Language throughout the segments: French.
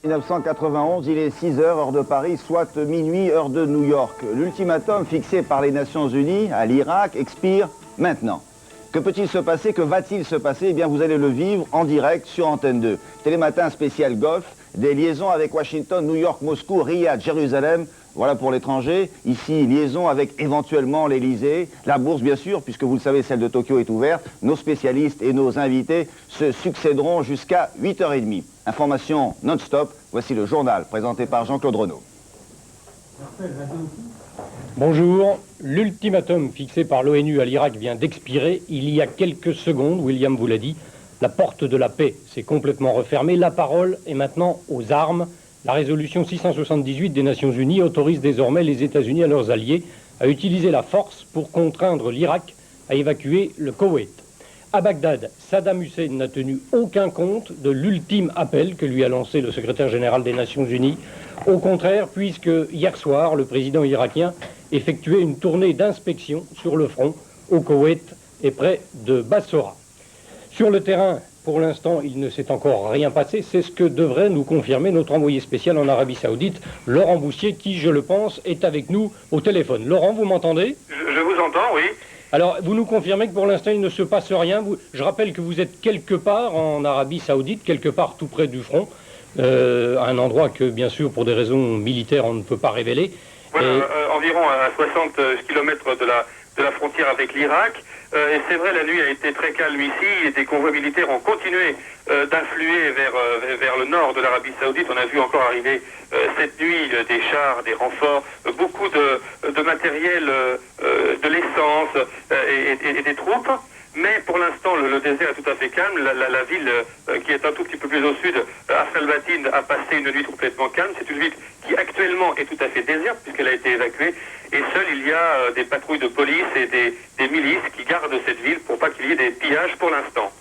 1991, il est 6 heures, heure de Paris, soit minuit, heure de New York. L'ultimatum fixé par les Nations Unies à l'Irak expire maintenant. Que peut-il se passer? Que va-t-il se passer? Eh bien, vous allez le vivre en direct sur Antenne 2. Télématin spécial Golfe, des liaisons avec Washington, New York, Moscou, Riyad, Jérusalem. Voilà pour l'étranger. Ici, liaison avec éventuellement l'Elysée. La bourse, bien sûr, puisque vous le savez, celle de Tokyo est ouverte. Nos spécialistes et nos invités se succéderont jusqu'à 8h30. Information non-stop. Voici le journal présenté par Jean-Claude Renaud. Bonjour. L'ultimatum fixé par l'ONU à l'Irak vient d'expirer. Il y a quelques secondes, William vous l'a dit, la porte de la paix s'est complètement refermée. La parole est maintenant aux armes. La résolution 678 des Nations Unies autorise désormais les États-Unis et leurs alliés à utiliser la force pour contraindre l'Irak à évacuer le Koweït. À Bagdad, Saddam Hussein n'a tenu aucun compte de l'ultime appel que lui a lancé le secrétaire général des Nations Unies. Au contraire, puisque hier soir, le président irakien effectuait une tournée d'inspection sur le front au Koweït et près de Bassora. Sur le terrain, pour l'instant, il ne s'est encore rien passé. C'est ce que devrait nous confirmer notre envoyé spécial en Arabie Saoudite, Laurent Boussier, qui, je le pense, est avec nous au téléphone. Laurent, vous m'entendez? Je vous entends, oui. Alors, vous nous confirmez que pour l'instant, il ne se passe rien. Je rappelle que vous êtes quelque part en Arabie Saoudite, quelque part tout près du front, un endroit que, bien sûr, pour des raisons militaires, on ne peut pas révéler. Voilà, environ à 60 km de la frontière avec l'Irak. Et c'est vrai, la nuit a été très calme ici et des convois militaires ont continué d'influer vers le nord de l'Arabie Saoudite. On a vu encore arriver cette nuit des chars, des renforts, beaucoup de matériel, de l'essence et des troupes. Mais pour l'instant, le désert est tout à fait calme. La ville qui est un tout petit peu plus au sud, Afr-el-Batin, a passé une nuit complètement calme. C'est une ville qui actuellement est tout à fait déserte puisqu'elle a été évacuée. Et seul il y a des patrouilles de police et des milices qui gardent cette ville pour pas qu'il y ait des pillages pour l'instant.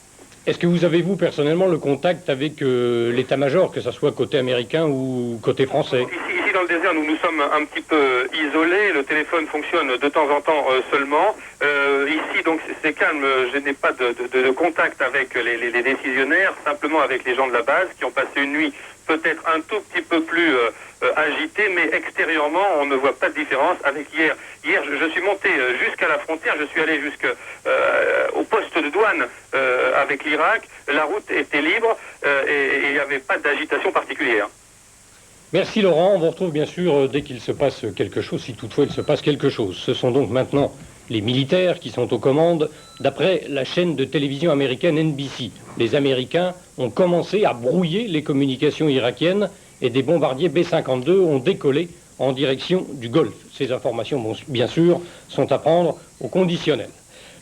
Est-ce que vous avez, vous, personnellement, le contact avec l'état-major, que ce soit côté américain ou côté français? Ici, dans le désert, nous sommes un petit peu isolés. Le téléphone fonctionne de temps en temps seulement. Ici, donc, c'est calme. Je n'ai pas de contact avec les décisionnaires, simplement avec les gens de la base qui ont passé une nuit peut-être un tout petit peu plus agitée, mais extérieurement, on ne voit pas de différence avec hier. Hier, je suis monté jusqu'à la frontière, je suis allé jusqu'au poste de douane avec l'Irak. La route était libre et il n'y avait pas d'agitation particulière. Merci Laurent, on vous retrouve bien sûr dès qu'il se passe quelque chose, si toutefois il se passe quelque chose. Ce sont donc maintenant les militaires qui sont aux commandes, d'après la chaîne de télévision américaine NBC. Les Américains ont commencé à brouiller les communications irakiennes et des bombardiers B-52 ont décollé en direction du Golfe. Ces informations, bon, bien sûr, sont à prendre au conditionnel.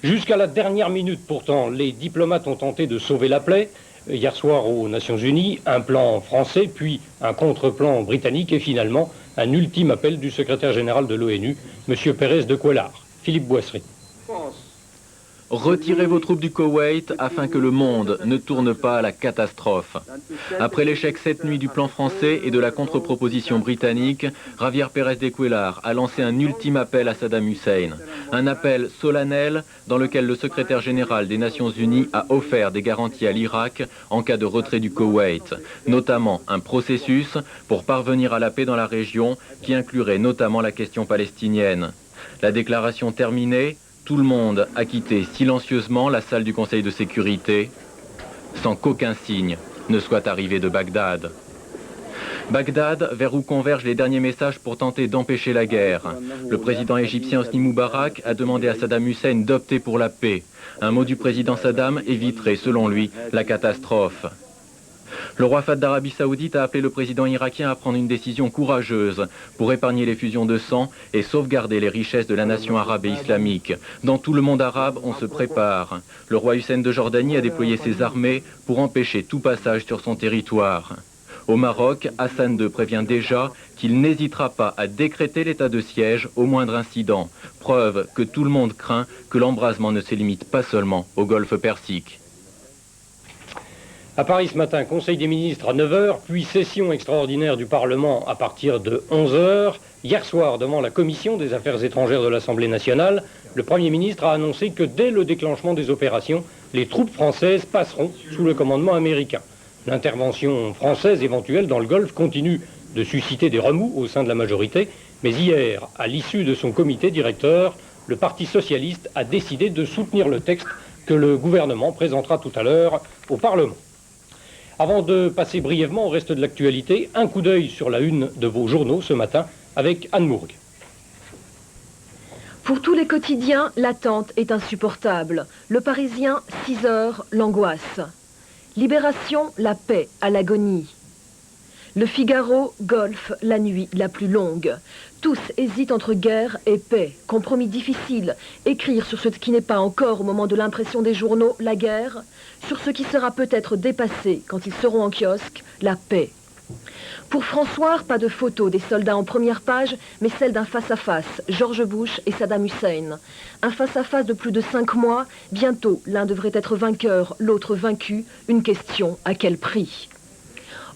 Jusqu'à la dernière minute, pourtant, les diplomates ont tenté de sauver la plaie. Hier soir aux Nations Unies, un plan français, puis un contre-plan britannique et finalement un ultime appel du secrétaire général de l'ONU, M. Pérez de Cuéllar. Philippe Boissry. Retirez vos troupes du Koweït afin que le monde ne tourne pas à la catastrophe. Après l'échec cette nuit du plan français et de la contre-proposition britannique, Javier Pérez de Cuéllar a lancé un ultime appel à Saddam Hussein. Un appel solennel dans lequel le secrétaire général des Nations Unies a offert des garanties à l'Irak en cas de retrait du Koweït, notamment un processus pour parvenir à la paix dans la région qui inclurait notamment la question palestinienne. La déclaration terminée, tout le monde a quitté silencieusement la salle du Conseil de sécurité sans qu'aucun signe ne soit arrivé de Bagdad. Bagdad, vers où convergent les derniers messages pour tenter d'empêcher la guerre. Le président égyptien Hosni Moubarak a demandé à Saddam Hussein d'opter pour la paix. Un mot du président Saddam éviterait, selon lui, la catastrophe. Le roi Fahd d'Arabie Saoudite a appelé le président irakien à prendre une décision courageuse pour épargner les fusions de sang et sauvegarder les richesses de la nation arabe et islamique. Dans tout le monde arabe, on se prépare. Le roi Hussein de Jordanie a déployé ses armées pour empêcher tout passage sur son territoire. Au Maroc, Hassan II prévient déjà qu'il n'hésitera pas à décréter l'état de siège au moindre incident. Preuve que tout le monde craint que l'embrasement ne se limite pas seulement au golfe Persique. À Paris ce matin, Conseil des ministres à 9h, puis session extraordinaire du Parlement à partir de 11h. Hier soir, devant la Commission des Affaires étrangères de l'Assemblée nationale, le Premier ministre a annoncé que dès le déclenchement des opérations, les troupes françaises passeront sous le commandement américain. L'intervention française éventuelle dans le Golfe continue de susciter des remous au sein de la majorité, mais hier, à l'issue de son comité directeur, le Parti socialiste a décidé de soutenir le texte que le gouvernement présentera tout à l'heure au Parlement. Avant de passer brièvement au reste de l'actualité, un coup d'œil sur la une de vos journaux ce matin avec Anne Mourgue. Pour tous les quotidiens, l'attente est insupportable. Le Parisien, 6 heures, l'angoisse. Libération, la paix à l'agonie. Le Figaro, Golfe, la nuit la plus longue. Tous hésitent entre guerre et paix. Compromis difficile. Écrire sur ce qui n'est pas encore au moment de l'impression des journaux, la guerre. Sur ce qui sera peut-être dépassé quand ils seront en kiosque, la paix. Pour François, pas de photo des soldats en première page, mais celle d'un face-à-face, George Bush et Saddam Hussein. Un face-à-face de plus de 5 mois. Bientôt, l'un devrait être vainqueur, l'autre vaincu. Une question, à quel prix ?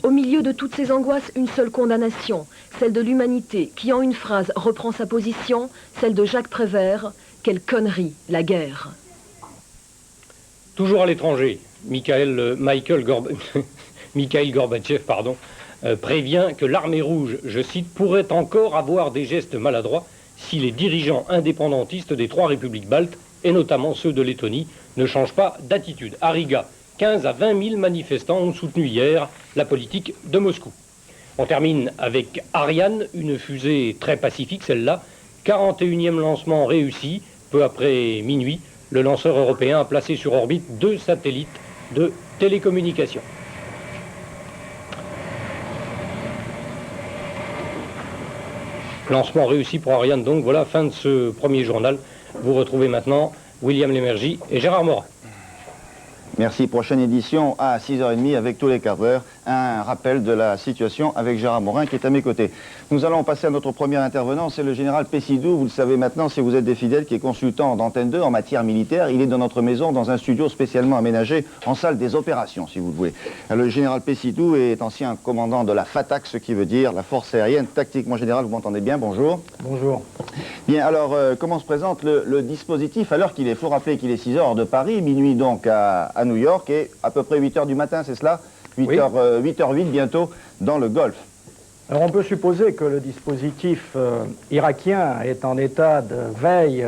Au milieu de toutes ces angoisses, une seule condamnation, celle de l'humanité, qui en une phrase reprend sa position, celle de Jacques Prévert. Quelle connerie, la guerre. Toujours à l'étranger, Mikhail Gorbatchev, prévient que l'armée rouge, je cite, pourrait encore avoir des gestes maladroits si les dirigeants indépendantistes des 3 républiques baltes, et notamment ceux de Lettonie, ne changent pas d'attitude. À Riga, 15 à 20 000 manifestants ont soutenu hier la politique de Moscou. On termine avec Ariane, une fusée très pacifique, celle-là. 41e lancement réussi, peu après minuit. Le lanceur européen a placé sur orbite 2 satellites de télécommunications. Lancement réussi pour Ariane, donc voilà, fin de ce premier journal. Vous retrouvez maintenant William Lémergie et Gérard Morin. Merci. Prochaine édition à 6h30 avec tous les quarts d'heure. Un rappel de la situation avec Gérard Morin qui est à mes côtés. Nous allons passer à notre premier intervenant, c'est le général Pessidou. Vous le savez maintenant si vous êtes des fidèles, qui est consultant d'Antenne 2 en matière militaire. Il est dans notre maison, dans un studio spécialement aménagé en salle des opérations, si vous le voulez. Le général Pessidou est ancien commandant de la FATAC, ce qui veut dire la Force aérienne tactique. Mon général, vous m'entendez bien? Bonjour. Bonjour. Bien, alors, comment se présente le dispositif à l'heure qu'il est? Il faut rappeler qu'il est 6 heures de Paris, minuit donc à New York, et à peu près 8 heures du matin, c'est cela? 8h08 bientôt dans le Golfe. Alors on peut supposer que le dispositif irakien est en état de veille,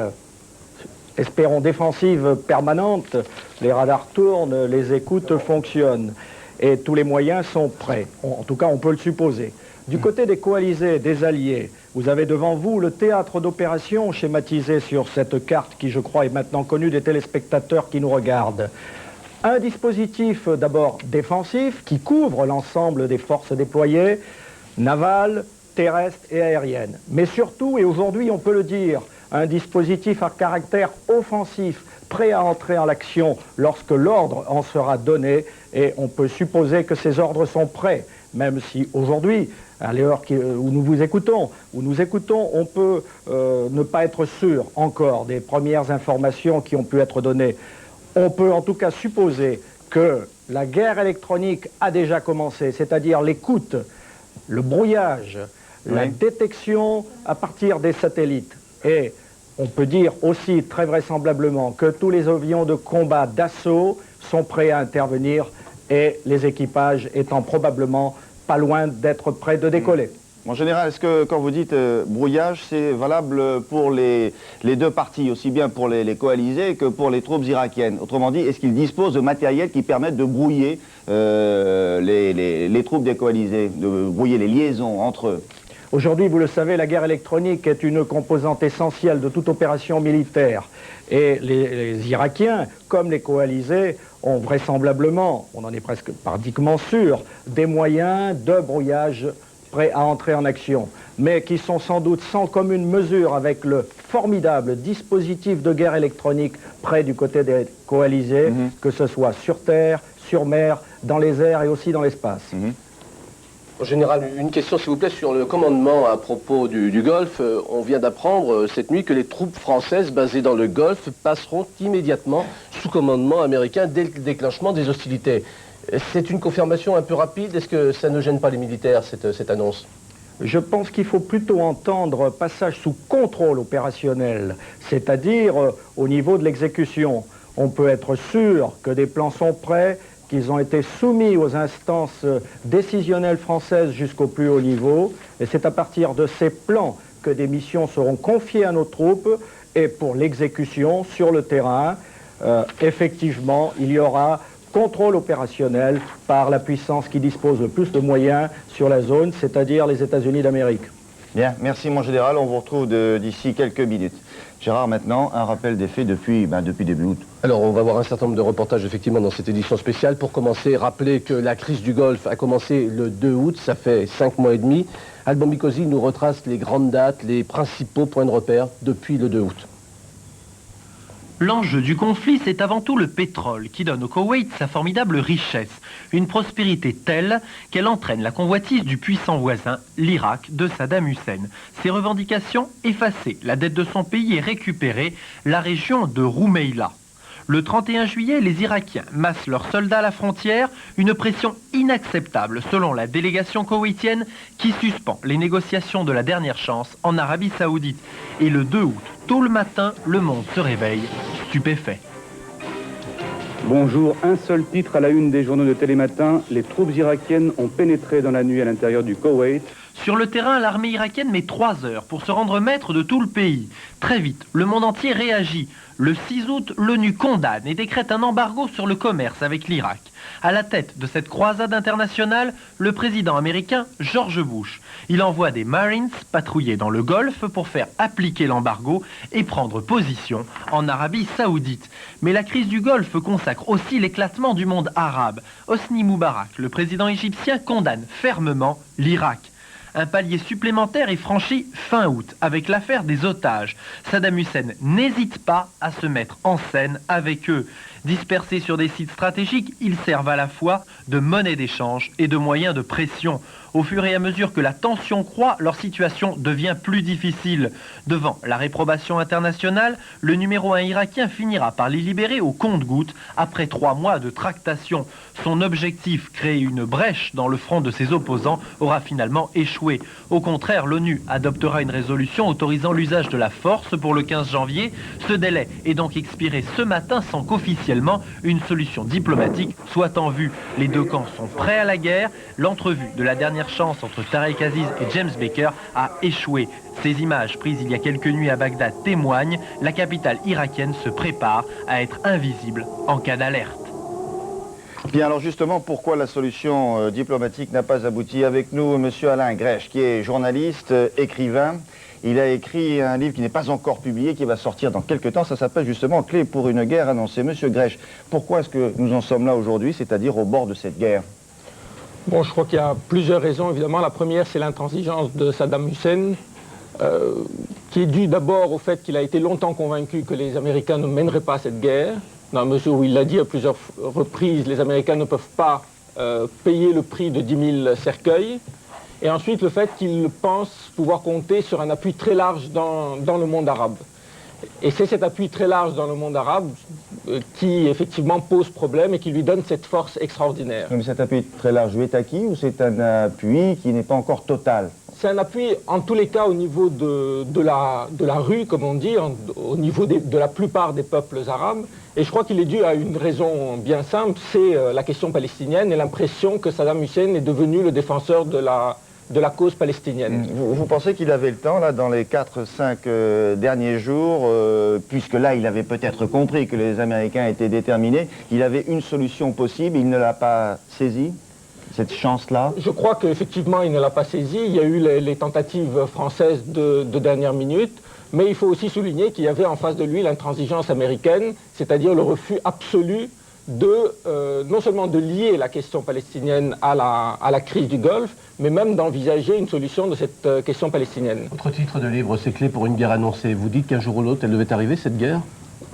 espérons défensive permanente. Les radars tournent, les écoutes fonctionnent et tous les moyens sont prêts. En tout cas, on peut le supposer. Du côté des coalisés, des alliés, vous avez devant vous le théâtre d'opération schématisé sur cette carte qui, je crois, est maintenant connue des téléspectateurs qui nous regardent. Un dispositif d'abord défensif qui couvre l'ensemble des forces déployées, navales, terrestres et aériennes. Mais surtout, et aujourd'hui on peut le dire, un dispositif à caractère offensif, prêt à entrer en action lorsque l'ordre en sera donné, et on peut supposer que ces ordres sont prêts, même si aujourd'hui, à l'heure où nous écoutons, on peut ne pas être sûr encore des premières informations qui ont pu être données. On peut en tout cas supposer que la guerre électronique a déjà commencé, c'est-à-dire l'écoute, le brouillage, la détection à partir des satellites. Et on peut dire aussi très vraisemblablement que tous les avions de combat d'assaut sont prêts à intervenir et les équipages étant probablement pas loin d'être prêts de décoller. En général, est-ce que quand vous dites brouillage, c'est valable pour les 2 parties, aussi bien pour les coalisés que pour les troupes irakiennes? Autrement dit, est-ce qu'ils disposent de matériel qui permettent de brouiller les troupes des coalisés, de brouiller les liaisons entre eux? Aujourd'hui, vous le savez, la guerre électronique est une composante essentielle de toute opération militaire. Et les Irakiens, comme les coalisés, ont vraisemblablement, on en est presque pratiquement sûr, des moyens de brouillage prêts à entrer en action, mais qui sont sans doute sans commune mesure avec le formidable dispositif de guerre électronique prêt du côté des coalisés, que ce soit sur terre, sur mer, dans les airs et aussi dans l'espace. En général, une question s'il vous plaît sur le commandement à propos du Golfe. On vient d'apprendre cette nuit que les troupes françaises basées dans le Golfe passeront immédiatement sous commandement américain dès le déclenchement des hostilités. C'est une confirmation un peu rapide. Est-ce que ça ne gêne pas les militaires, cette annonce? Je pense qu'il faut plutôt entendre passage sous contrôle opérationnel, c'est-à-dire au niveau de l'exécution. On peut être sûr que des plans sont prêts, qu'ils ont été soumis aux instances décisionnelles françaises jusqu'au plus haut niveau, et c'est à partir de ces plans que des missions seront confiées à nos troupes, et pour l'exécution sur le terrain, effectivement, il y aura contrôle opérationnel par la puissance qui dispose le plus de moyens sur la zone, c'est-à-dire les États-Unis d'Amérique. Bien, merci mon général, on vous retrouve d'ici quelques minutes. Gérard, maintenant, un rappel des faits depuis début août. Alors, on va voir un certain nombre de reportages, effectivement, dans cette édition spéciale. Pour commencer, rappeler que la crise du Golfe a commencé le 2 août, ça fait 5 mois et demi. Alban Mikosi nous retrace les grandes dates, les principaux points de repère depuis le 2 août. L'enjeu du conflit, c'est avant tout le pétrole qui donne au Koweït sa formidable richesse, une prospérité telle qu'elle entraîne la convoitise du puissant voisin, l'Irak, de Saddam Hussein. Ses revendications effacées, la dette de son pays est récupérée, la région de Roumeïla. Le 31 juillet, les Irakiens massent leurs soldats à la frontière, une pression inacceptable selon la délégation koweïtienne qui suspend les négociations de la dernière chance en Arabie Saoudite. Et le 2 août, tôt le matin, le monde se réveille, stupéfait. Bonjour, un seul titre à la une des journaux de Télématin. Les troupes irakiennes ont pénétré dans la nuit à l'intérieur du Koweït. Sur le terrain, l'armée irakienne met 3 heures pour se rendre maître de tout le pays. Très vite, le monde entier réagit. Le 6 août, l'ONU condamne et décrète un embargo sur le commerce avec l'Irak. À la tête de cette croisade internationale, le président américain George Bush. Il envoie des Marines patrouiller dans le Golfe pour faire appliquer l'embargo et prendre position en Arabie Saoudite. Mais la crise du Golfe consacre aussi l'éclatement du monde arabe. Hosni Moubarak, le président égyptien, condamne fermement l'Irak. Un palier supplémentaire est franchi fin août avec l'affaire des otages. Saddam Hussein n'hésite pas à se mettre en scène avec eux. Dispersés sur des sites stratégiques, ils servent à la fois de monnaie d'échange et de moyen de pression. Au fur et à mesure que la tension croît, leur situation devient plus difficile. Devant la réprobation internationale, le numéro 1 irakien finira par les libérer au compte-gouttes après 3 mois de tractation. Son objectif, créer une brèche dans le front de ses opposants, aura finalement échoué. Au contraire, l'ONU adoptera une résolution autorisant l'usage de la force pour le 15 janvier. Ce délai est donc expiré ce matin sans qu'officiellement une solution diplomatique soit en vue. Les deux camps sont prêts à la guerre. L'entrevue de la dernière chance entre Tarek Aziz et James Baker a échoué. Ces images prises il y a quelques nuits à Bagdad témoignent, la capitale irakienne se prépare à être invisible en cas d'alerte. Bien, alors justement, pourquoi la solution diplomatique n'a pas abouti? Avec nous, M. Alain Grèche, qui est journaliste, écrivain. Il a écrit un livre qui n'est pas encore publié, qui va sortir dans quelques temps. Ça s'appelle justement « Clé pour une guerre annoncée ». Monsieur Grèche, pourquoi est-ce que nous en sommes là aujourd'hui, c'est-à-dire au bord de cette guerre? Bon, je crois qu'il y a plusieurs raisons, évidemment. La première, c'est l'intransigeance de Saddam Hussein, qui est due d'abord au fait qu'il a été longtemps convaincu que les Américains ne mèneraient pas cette guerre, dans la mesure où il l'a dit à plusieurs reprises, les Américains ne peuvent pas payer le prix de 10 000 cercueils. Et ensuite, le fait qu'il pense pouvoir compter sur un appui très large dans le monde arabe. Et c'est cet appui très large dans le monde arabe qui, effectivement, pose problème et qui lui donne cette force extraordinaire. Mais cet appui très large lui est acquis ou c'est un appui qui n'est pas encore total? C'est un appui, en tous les cas, au niveau de la rue, comme on dit, au niveau de la plupart des peuples arabes. Et je crois qu'il est dû à une raison bien simple, c'est la question palestinienne et l'impression que Saddam Hussein est devenu le défenseur de la cause palestinienne. Vous pensez qu'il avait le temps, là, dans les 4-5 derniers jours, puisque là, il avait peut-être compris que les Américains étaient déterminés, il avait une solution possible, il ne l'a pas saisie, cette chance-là? Je crois qu'effectivement, il ne l'a pas saisie. Il y a eu les tentatives françaises de dernière minute, mais il faut aussi souligner qu'il y avait en face de lui l'intransigeance américaine, c'est-à-dire le refus absolu non seulement de lier la question palestinienne à la crise du Golfe, mais même d'envisager une solution de cette question palestinienne. Votre titre de livre, c'est Clé pour une guerre annoncée. Vous dites qu'un jour ou l'autre, elle devait arriver, cette guerre?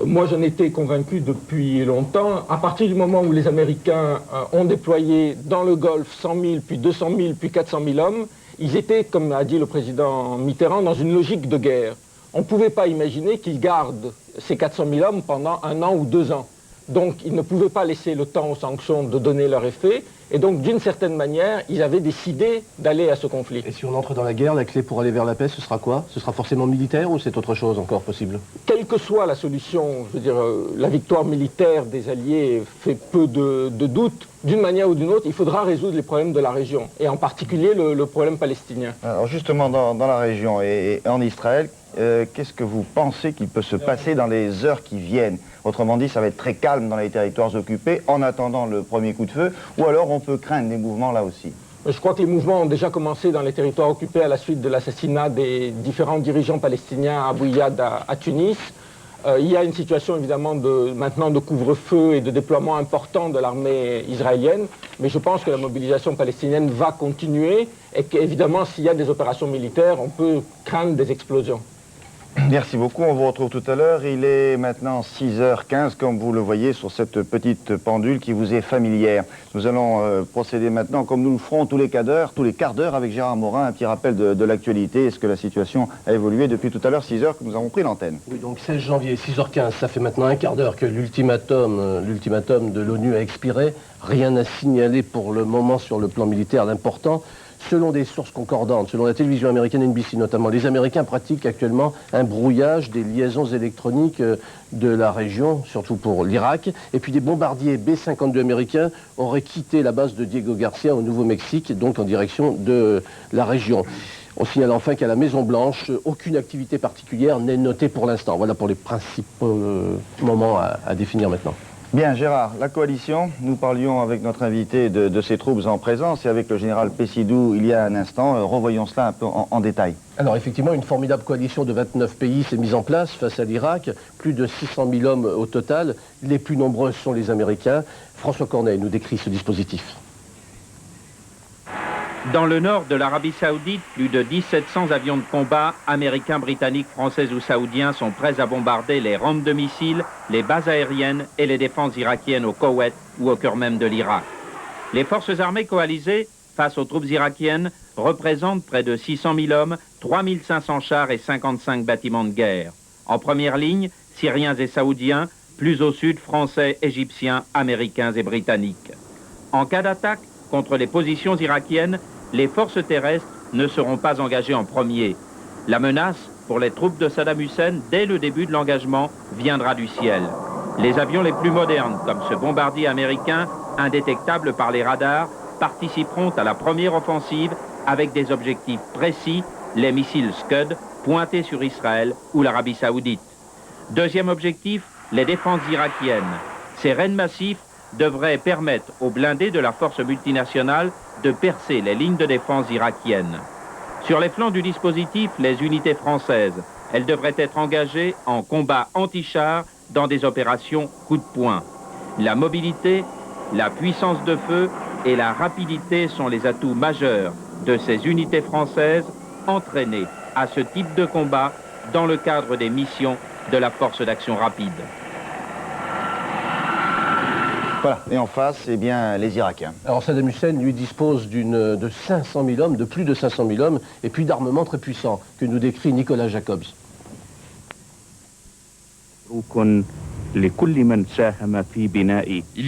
Moi, j'en étais convaincu depuis longtemps. À partir du moment où les Américains ont déployé dans le Golfe 100 000, puis 200 000, puis 400 000 hommes, ils étaient, comme a dit le président Mitterrand, dans une logique de guerre. On ne pouvait pas imaginer qu'ils gardent ces 400 000 hommes pendant 1 an ou 2 ans. Donc ils ne pouvaient pas laisser le temps aux sanctions de donner leur effet. Et donc d'une certaine manière, ils avaient décidé d'aller à ce conflit. Et si on entre dans la guerre, la clé pour aller vers la paix, ce sera quoi? Ce sera forcément militaire ou c'est autre chose encore possible? Quelle que soit la solution, je veux dire, la victoire militaire des Alliés fait peu de doute. D'une manière ou d'une autre, il faudra résoudre les problèmes de la région, et en particulier le problème palestinien. Alors justement, dans la région et en Israël, qu'est-ce que vous pensez qu'il peut se passer dans les heures qui viennent? Autrement dit, ça va être très calme dans les territoires occupés en attendant le premier coup de feu, ou alors on peut craindre des mouvements là aussi? Je crois que les mouvements ont déjà commencé dans les territoires occupés à la suite de l'assassinat des différents dirigeants palestiniens à Abu Yad à Tunis. Il y a une situation évidemment maintenant de couvre-feu et de déploiement important de l'armée israélienne, mais je pense que la mobilisation palestinienne va continuer et qu'évidemment s'il y a des opérations militaires, on peut craindre des explosions. Merci beaucoup, on vous retrouve tout à l'heure. Il est maintenant 6h15, comme vous le voyez sur cette petite pendule qui vous est familière. Nous allons procéder maintenant, comme nous le ferons tous les quarts d'heure avec Gérard Morin, un petit rappel de l'actualité. Est-ce que la situation a évolué depuis tout à l'heure, 6h, que nous avons pris l'antenne? Oui, donc 16 janvier, 6h15, ça fait maintenant un quart d'heure que l'ultimatum de l'ONU a expiré. Rien à signaler pour le moment sur le plan militaire d'important. Selon des sources concordantes, selon la télévision américaine NBC notamment, les Américains pratiquent actuellement un brouillage des liaisons électroniques de la région, surtout pour l'Irak. Et puis des bombardiers B-52 américains auraient quitté la base de Diego Garcia au Nouveau-Mexique, donc en direction de la région. On signale enfin qu'à la Maison-Blanche, aucune activité particulière n'est notée pour l'instant. Voilà pour les principaux moments à définir maintenant. Bien, Gérard, la coalition, nous parlions avec notre invité de ses troupes en présence et avec le général Pessidou il y a un instant. Revoyons cela un peu en détail. Alors effectivement, une formidable coalition de 29 pays s'est mise en place face à l'Irak. Plus de 600 000 hommes au total. Les plus nombreux sont les Américains. François Corneille nous décrit ce dispositif. Dans le nord de l'Arabie Saoudite, plus de 1700 avions de combat américains, britanniques, français ou saoudiens sont prêts à bombarder les rampes de missiles, les bases aériennes et les défenses irakiennes au Koweït ou au cœur même de l'Irak. Les forces armées coalisées, face aux troupes irakiennes, représentent près de 600 000 hommes, 3500 chars et 55 bâtiments de guerre. En première ligne, Syriens et Saoudiens, plus au sud, Français, Égyptiens, Américains et Britanniques. En cas d'attaque contre les positions irakiennes, les forces terrestres ne seront pas engagées en premier. La menace pour les troupes de Saddam Hussein, dès le début de l'engagement, viendra du ciel. Les avions les plus modernes, comme ce bombardier américain, indétectable par les radars, participeront à la première offensive avec des objectifs précis, les missiles Scud, pointés sur Israël ou l'Arabie Saoudite. Deuxième objectif, les défenses irakiennes. Ces raids massifs devrait permettre aux blindés de la force multinationale de percer les lignes de défense irakiennes. Sur les flancs du dispositif, les unités françaises, elles devraient être engagées en combat anti-char dans des opérations coup de poing. La mobilité, la puissance de feu et la rapidité sont les atouts majeurs de ces unités françaises entraînées à ce type de combat dans le cadre des missions de la force d'action rapide. Voilà, et en face, eh bien, les Irakiens. Alors Saddam Hussein, lui, dispose de 500 000 hommes, de plus de 500 000 hommes, et puis d'armements très puissants, que nous décrit Nicolas Jacobs. Il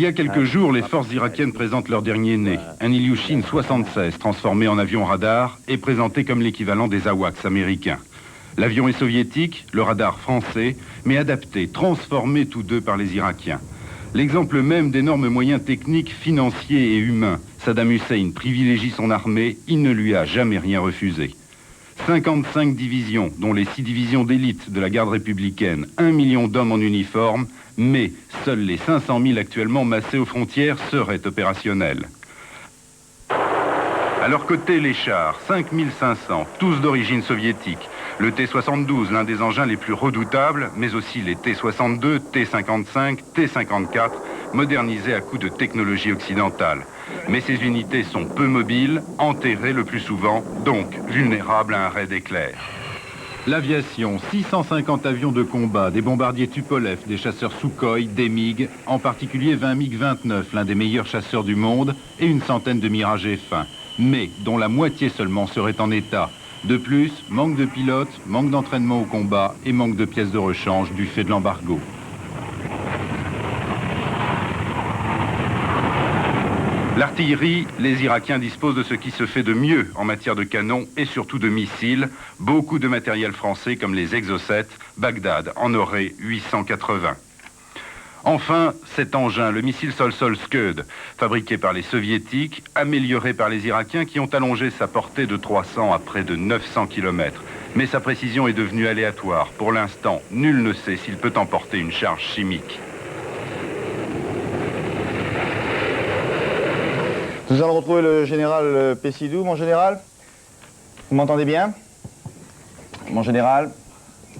y a quelques jours, les forces irakiennes présentent leur dernier né, un Ilyushin 76, transformé en avion radar et présenté comme l'équivalent des AWACS américains. L'avion est soviétique, le radar français, mais adapté, transformé tous deux par les Irakiens. L'exemple même d'énormes moyens techniques, financiers et humains. Saddam Hussein privilégie son armée, il ne lui a jamais rien refusé. 55 divisions, dont les 6 divisions d'élite de la garde républicaine, 1 million d'hommes en uniforme, mais seuls les 500 000 actuellement massés aux frontières seraient opérationnels. À leur côté, les chars, 5500, tous d'origine soviétique. Le T-72, l'un des engins les plus redoutables, mais aussi les T-62, T-55, T-54, modernisés à coups de technologie occidentale. Mais ces unités sont peu mobiles, enterrées le plus souvent, donc vulnérables à un raid éclair. L'aviation, 650 avions de combat, des bombardiers Tupolev, des chasseurs Sukhoi, des MiG, en particulier 20 MiG-29, l'un des meilleurs chasseurs du monde, et une centaine de Mirage F-1, mais dont la moitié seulement serait en état. De plus, manque de pilotes, manque d'entraînement au combat et manque de pièces de rechange du fait de l'embargo. L'artillerie, les Irakiens disposent de ce qui se fait de mieux en matière de canons et surtout de missiles. Beaucoup de matériel français comme les Exocet. Bagdad en aurait 880. Enfin, cet engin, le missile sol-sol Scud, fabriqué par les Soviétiques, amélioré par les Irakiens qui ont allongé sa portée de 300 à près de 900 km. Mais sa précision est devenue aléatoire. Pour l'instant, nul ne sait s'il peut emporter une charge chimique. Nous allons retrouver le général Pessidou. Mon général, vous m'entendez bien? Mon général,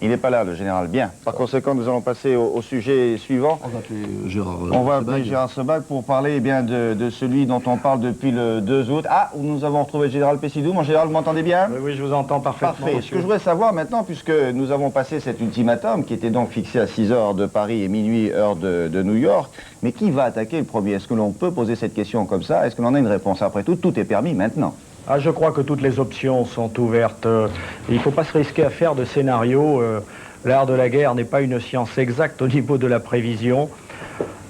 il n'est pas là, le général. Bien. Par conséquent, nous allons passer au sujet suivant. On va appeler Gérard On va appeler Gérard Sebag pour parler bien de celui dont on parle depuis le 2 août. Ah, nous avons retrouvé le général Pessidou. Mon général, vous m'entendez bien? Oui, oui, je vous entends parfaitement. Parfait. Ce que je voudrais savoir maintenant, puisque nous avons passé cet ultimatum, qui était donc fixé à 6 heures de Paris et minuit heure de New York, mais qui va attaquer le premier? Est-ce que l'on peut poser cette question comme ça? Est-ce que l'on a une réponse? Après tout, tout est permis maintenant. Ah, je crois que toutes les options sont ouvertes. Il ne faut pas se risquer à faire de scénario. L'art de la guerre n'est pas une science exacte au niveau de la prévision.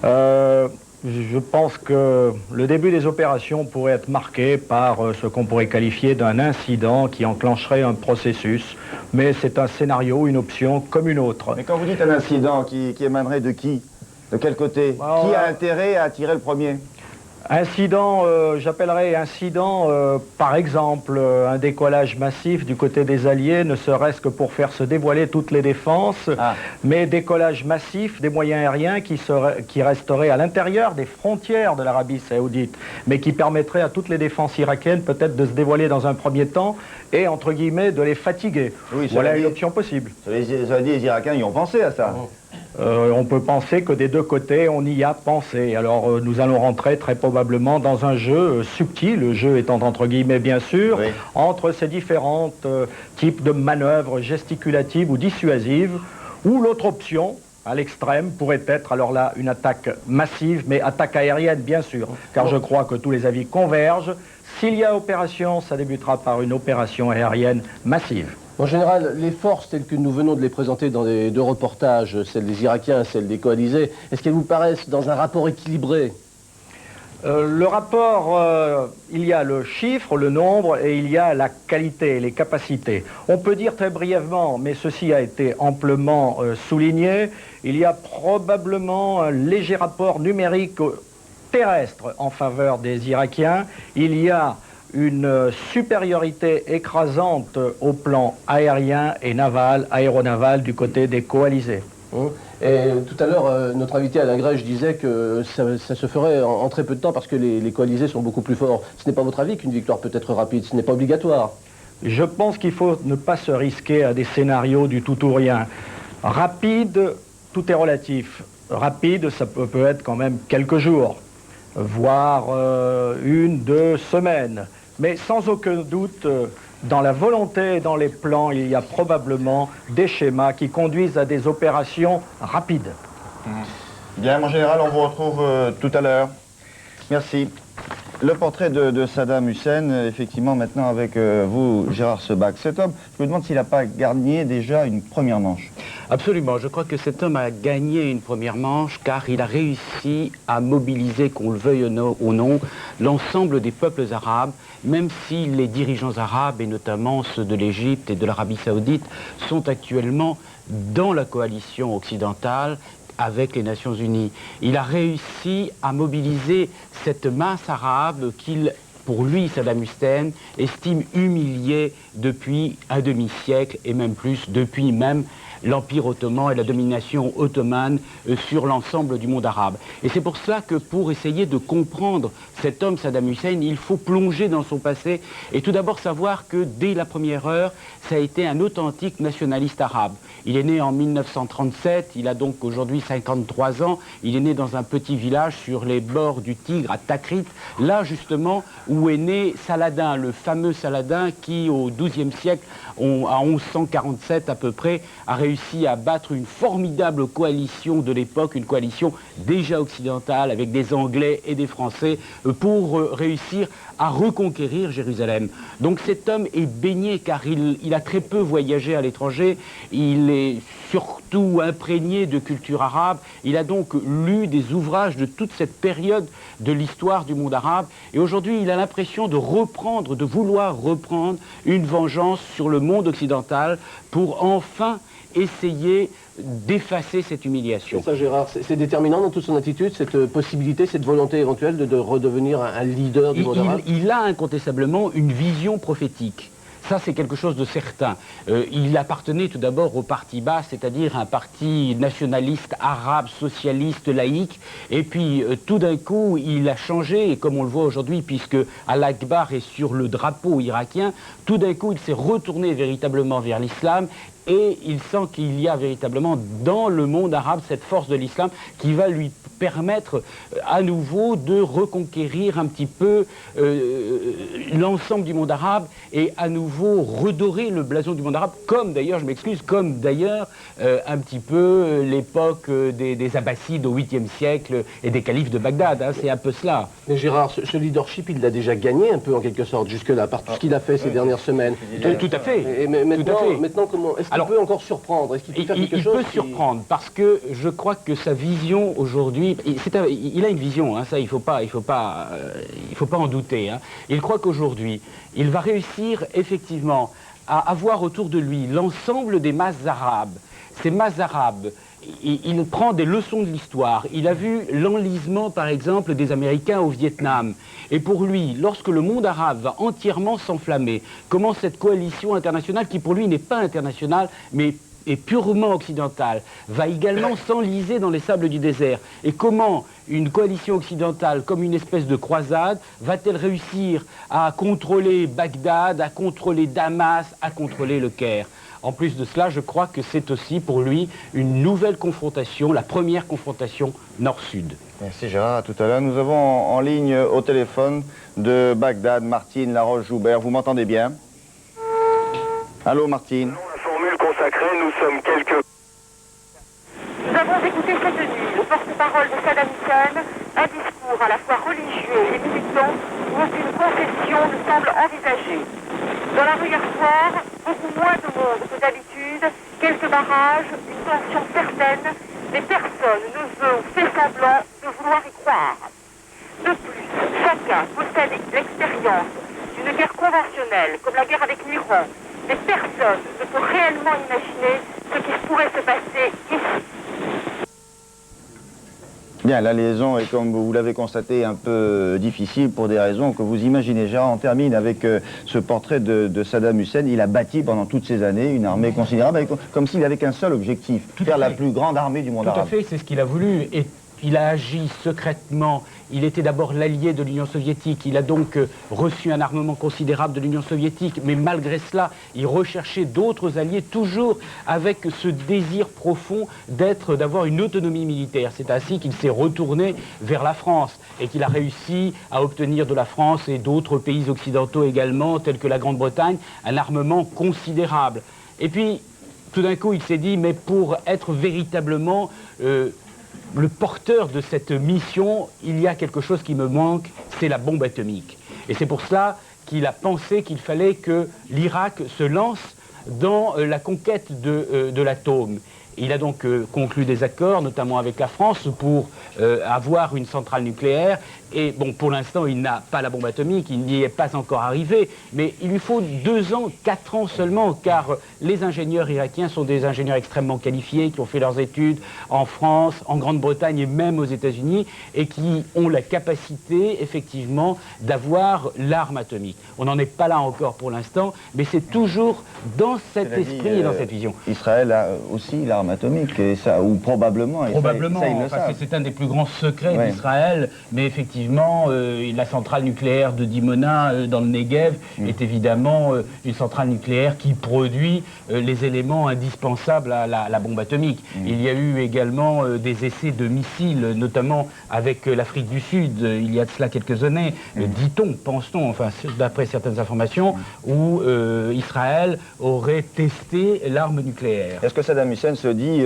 Je pense que le début des opérations pourrait être marqué par ce qu'on pourrait qualifier d'un incident qui enclencherait un processus. Mais c'est un scénario, une option comme une autre. Mais quand vous dites un incident, qui émanerait de qui? De quel côté? Alors, qui a intérêt à tirer le premier? Incident, j'appellerais incident, par exemple, un décollage massif du côté des Alliés, ne serait-ce que pour faire se dévoiler toutes les défenses, mais décollage massif des moyens aériens qui resteraient à l'intérieur des frontières de l'Arabie Saoudite, mais qui permettrait à toutes les défenses irakiennes peut-être de se dévoiler dans un premier temps et, entre guillemets, de les fatiguer. Oui, voilà une option possible. Les Irakiens y ont pensé à ça. On peut penser que des deux côtés, on y a pensé. Alors, nous allons rentrer très probablement dans un jeu subtil, le jeu étant entre guillemets bien sûr, oui, entre ces différents types de manœuvres gesticulatives ou dissuasives, ou l'autre option, à l'extrême, pourrait être alors là une attaque massive, mais attaque aérienne bien sûr, car je crois que tous les avis convergent. S'il y a opération, ça débutera par une opération aérienne massive. En général, les forces telles que nous venons de les présenter dans les deux reportages, celles des Irakiens et celles des coalisés, est-ce qu'elles vous paraissent dans un rapport équilibré? Le rapport, il y a le chiffre, le nombre, et il y a la qualité, les capacités. On peut dire très brièvement, mais ceci a été amplement souligné, il y a probablement un léger rapport numérique terrestre en faveur des Irakiens. Il y a une supériorité écrasante au plan aérien et naval, aéronaval du côté des coalisés. Et tout à l'heure, notre invité Alain Grèche disait que ça se ferait en très peu de temps parce que les coalisés sont beaucoup plus forts. Ce n'est pas votre avis qu'une victoire peut être rapide? Ce n'est pas obligatoire? Je pense qu'il faut ne pas se risquer à des scénarios du tout ou rien. Rapide, tout est relatif. Rapide, ça peut être quand même quelques jours, voire 1-2 semaines. Mais sans aucun doute, dans la volonté et dans les plans, il y a probablement des schémas qui conduisent à des opérations rapides. Bien, mon général, on vous retrouve tout à l'heure. Merci. Le portrait de Saddam Hussein, effectivement, maintenant avec vous, Gérard Sebag. Cet homme, je me demande s'il n'a pas gagné déjà une première manche. Absolument, je crois que cet homme a gagné une première manche car il a réussi à mobiliser, qu'on le veuille ou non, l'ensemble des peuples arabes, même si les dirigeants arabes, et notamment ceux de l'Égypte et de l'Arabie Saoudite, sont actuellement dans la coalition occidentale avec les Nations Unies. Il a réussi à mobiliser cette masse arabe qu'il, pour lui, Saddam Hussein, estime humiliée depuis un demi-siècle et même plus, depuis même l'Empire ottoman et la domination ottomane sur l'ensemble du monde arabe. Et c'est pour cela que pour essayer de comprendre cet homme, Saddam Hussein, il faut plonger dans son passé et tout d'abord savoir que dès la première heure, ça a été un authentique nationaliste arabe. Il est né en 1937, il a donc aujourd'hui 53 ans, il est né dans un petit village sur les bords du Tigre, à Takrit, là justement où est né Saladin, le fameux Saladin qui au XIIe siècle, à 1147 à peu près, a réussi réussi à battre une formidable coalition de l'époque, une coalition déjà occidentale avec des Anglais et des Français pour réussir à reconquérir Jérusalem. Donc cet homme est baigné car il a très peu voyagé à l'étranger, il est surtout imprégné de culture arabe, il a donc lu des ouvrages de toute cette période de l'histoire du monde arabe et aujourd'hui il a l'impression de reprendre, de vouloir reprendre une vengeance sur le monde occidental pour enfin essayer d'effacer cette humiliation. Ça, Gérard, c'est déterminant dans toute son attitude, cette possibilité, cette volonté éventuelle de redevenir un leader du monde arabe? Il a incontestablement une vision prophétique. Ça, c'est quelque chose de certain. Il appartenait tout d'abord au parti bas, c'est-à-dire un parti nationaliste, arabe, socialiste, laïque. Et puis, tout d'un coup, il a changé, et comme on le voit aujourd'hui, puisque Al-Akbar est sur le drapeau irakien, tout d'un coup, il s'est retourné véritablement vers l'islam. Et il sent qu'il y a véritablement dans le monde arabe cette force de l'islam qui va lui permettre à nouveau de reconquérir un petit peu l'ensemble du monde arabe et à nouveau redorer le blason du monde arabe, comme d'ailleurs, je m'excuse, comme d'ailleurs un petit peu l'époque des Abbassides au 8e siècle et des califes de Bagdad, hein, c'est un peu cela. Mais Gérard, ce leadership, il l'a déjà gagné un peu en quelque sorte jusque-là, par tout ce qu'il a fait ces dernières semaines. Tout à fait. Et maintenant, comment est-ce qu'il peut encore surprendre? Est-ce qu'il peut faire quelque chose? Il peut surprendre parce que je crois que sa vision aujourd'hui, il a une vision, hein, ça il faut pas en douter. Hein. Il croit qu'aujourd'hui, il va réussir effectivement à avoir autour de lui l'ensemble des masses arabes. Ces masses arabes, il prend des leçons de l'histoire. Il a vu l'enlisement, par exemple, des Américains au Vietnam. Et pour lui, lorsque le monde arabe va entièrement s'enflammer, comment cette coalition internationale, qui pour lui n'est pas internationale, mais est purement occidentale, va également s'enliser dans les sables du désert. Et comment une coalition occidentale, comme une espèce de croisade, va-t-elle réussir à contrôler Bagdad, à contrôler Damas, à contrôler le Caire? En plus de cela, je crois que c'est aussi pour lui une nouvelle confrontation, la première confrontation nord-sud. Merci Gérard, à tout à l'heure. Nous avons en ligne au téléphone de Bagdad, Martine Laroche-Joubert. Vous m'entendez bien? Allô Martine? La formule consacrée, nous sommes quelques... Nous avons écouté cette nuit le porte-parole de Saddam Hussein, un discours à la fois religieux et militant où aucune concession ne semble envisagée. Dans la rue hier soir, beaucoup moins de monde que d'habitude, quelques barrages, une tension certaine, mais personne ne veut ou fait semblant de vouloir y croire. De plus, chacun possède l'expérience d'une guerre conventionnelle, comme la guerre avec l'Iran, mais personne ne peut réellement imaginer ce qui pourrait se passer ici. Bien, la liaison est, comme vous l'avez constaté, un peu difficile pour des raisons que vous imaginez. Gérard, on termine avec ce portrait de Saddam Hussein. Il a bâti pendant toutes ces années une armée considérable, comme s'il avait qu'un seul objectif, faire la plus grande armée du monde arabe. Tout à fait, c'est ce qu'il a voulu. Et il a agi secrètement. Il était d'abord l'allié de l'Union soviétique. Il a donc reçu un armement considérable de l'Union soviétique. Mais malgré cela, il recherchait d'autres alliés, toujours avec ce désir profond d'avoir une autonomie militaire. C'est ainsi qu'il s'est retourné vers la France et qu'il a réussi à obtenir de la France et d'autres pays occidentaux également, tels que la Grande-Bretagne, un armement considérable. Et puis, tout d'un coup, il s'est dit, mais pour être véritablement... le porteur de cette mission, il y a quelque chose qui me manque, c'est la bombe atomique. Et c'est pour cela qu'il a pensé qu'il fallait que l'Irak se lance dans la conquête de l'atome. Il a donc conclu des accords, notamment avec la France, pour avoir une centrale nucléaire. Et bon, pour l'instant, il n'a pas la bombe atomique, il n'y est pas encore arrivé, mais il lui faut 2 ans, 4 ans seulement, car les ingénieurs irakiens sont des ingénieurs extrêmement qualifiés, qui ont fait leurs études en France, en Grande-Bretagne et même aux États-Unis, et qui ont la capacité, effectivement, d'avoir l'arme atomique. On n'en est pas là encore pour l'instant, mais c'est toujours dans cet esprit et dans cette vision. Israël a aussi l'arme arme atomique, et ça, ou probablement. Probablement, ça, ils le parce savent. que c'est un des plus grands secrets Ouais. d'Israël, mais effectivement, la centrale nucléaire de Dimona, dans le Negev, est évidemment une centrale nucléaire qui produit les éléments indispensables à la bombe atomique. Il y a eu également des essais de missiles, notamment avec l'Afrique du Sud, il y a de cela quelques années, dit-on, pense-t-on, enfin, d'après certaines informations, où Israël aurait testé l'arme nucléaire. Est-ce que Saddam Hussein se dit,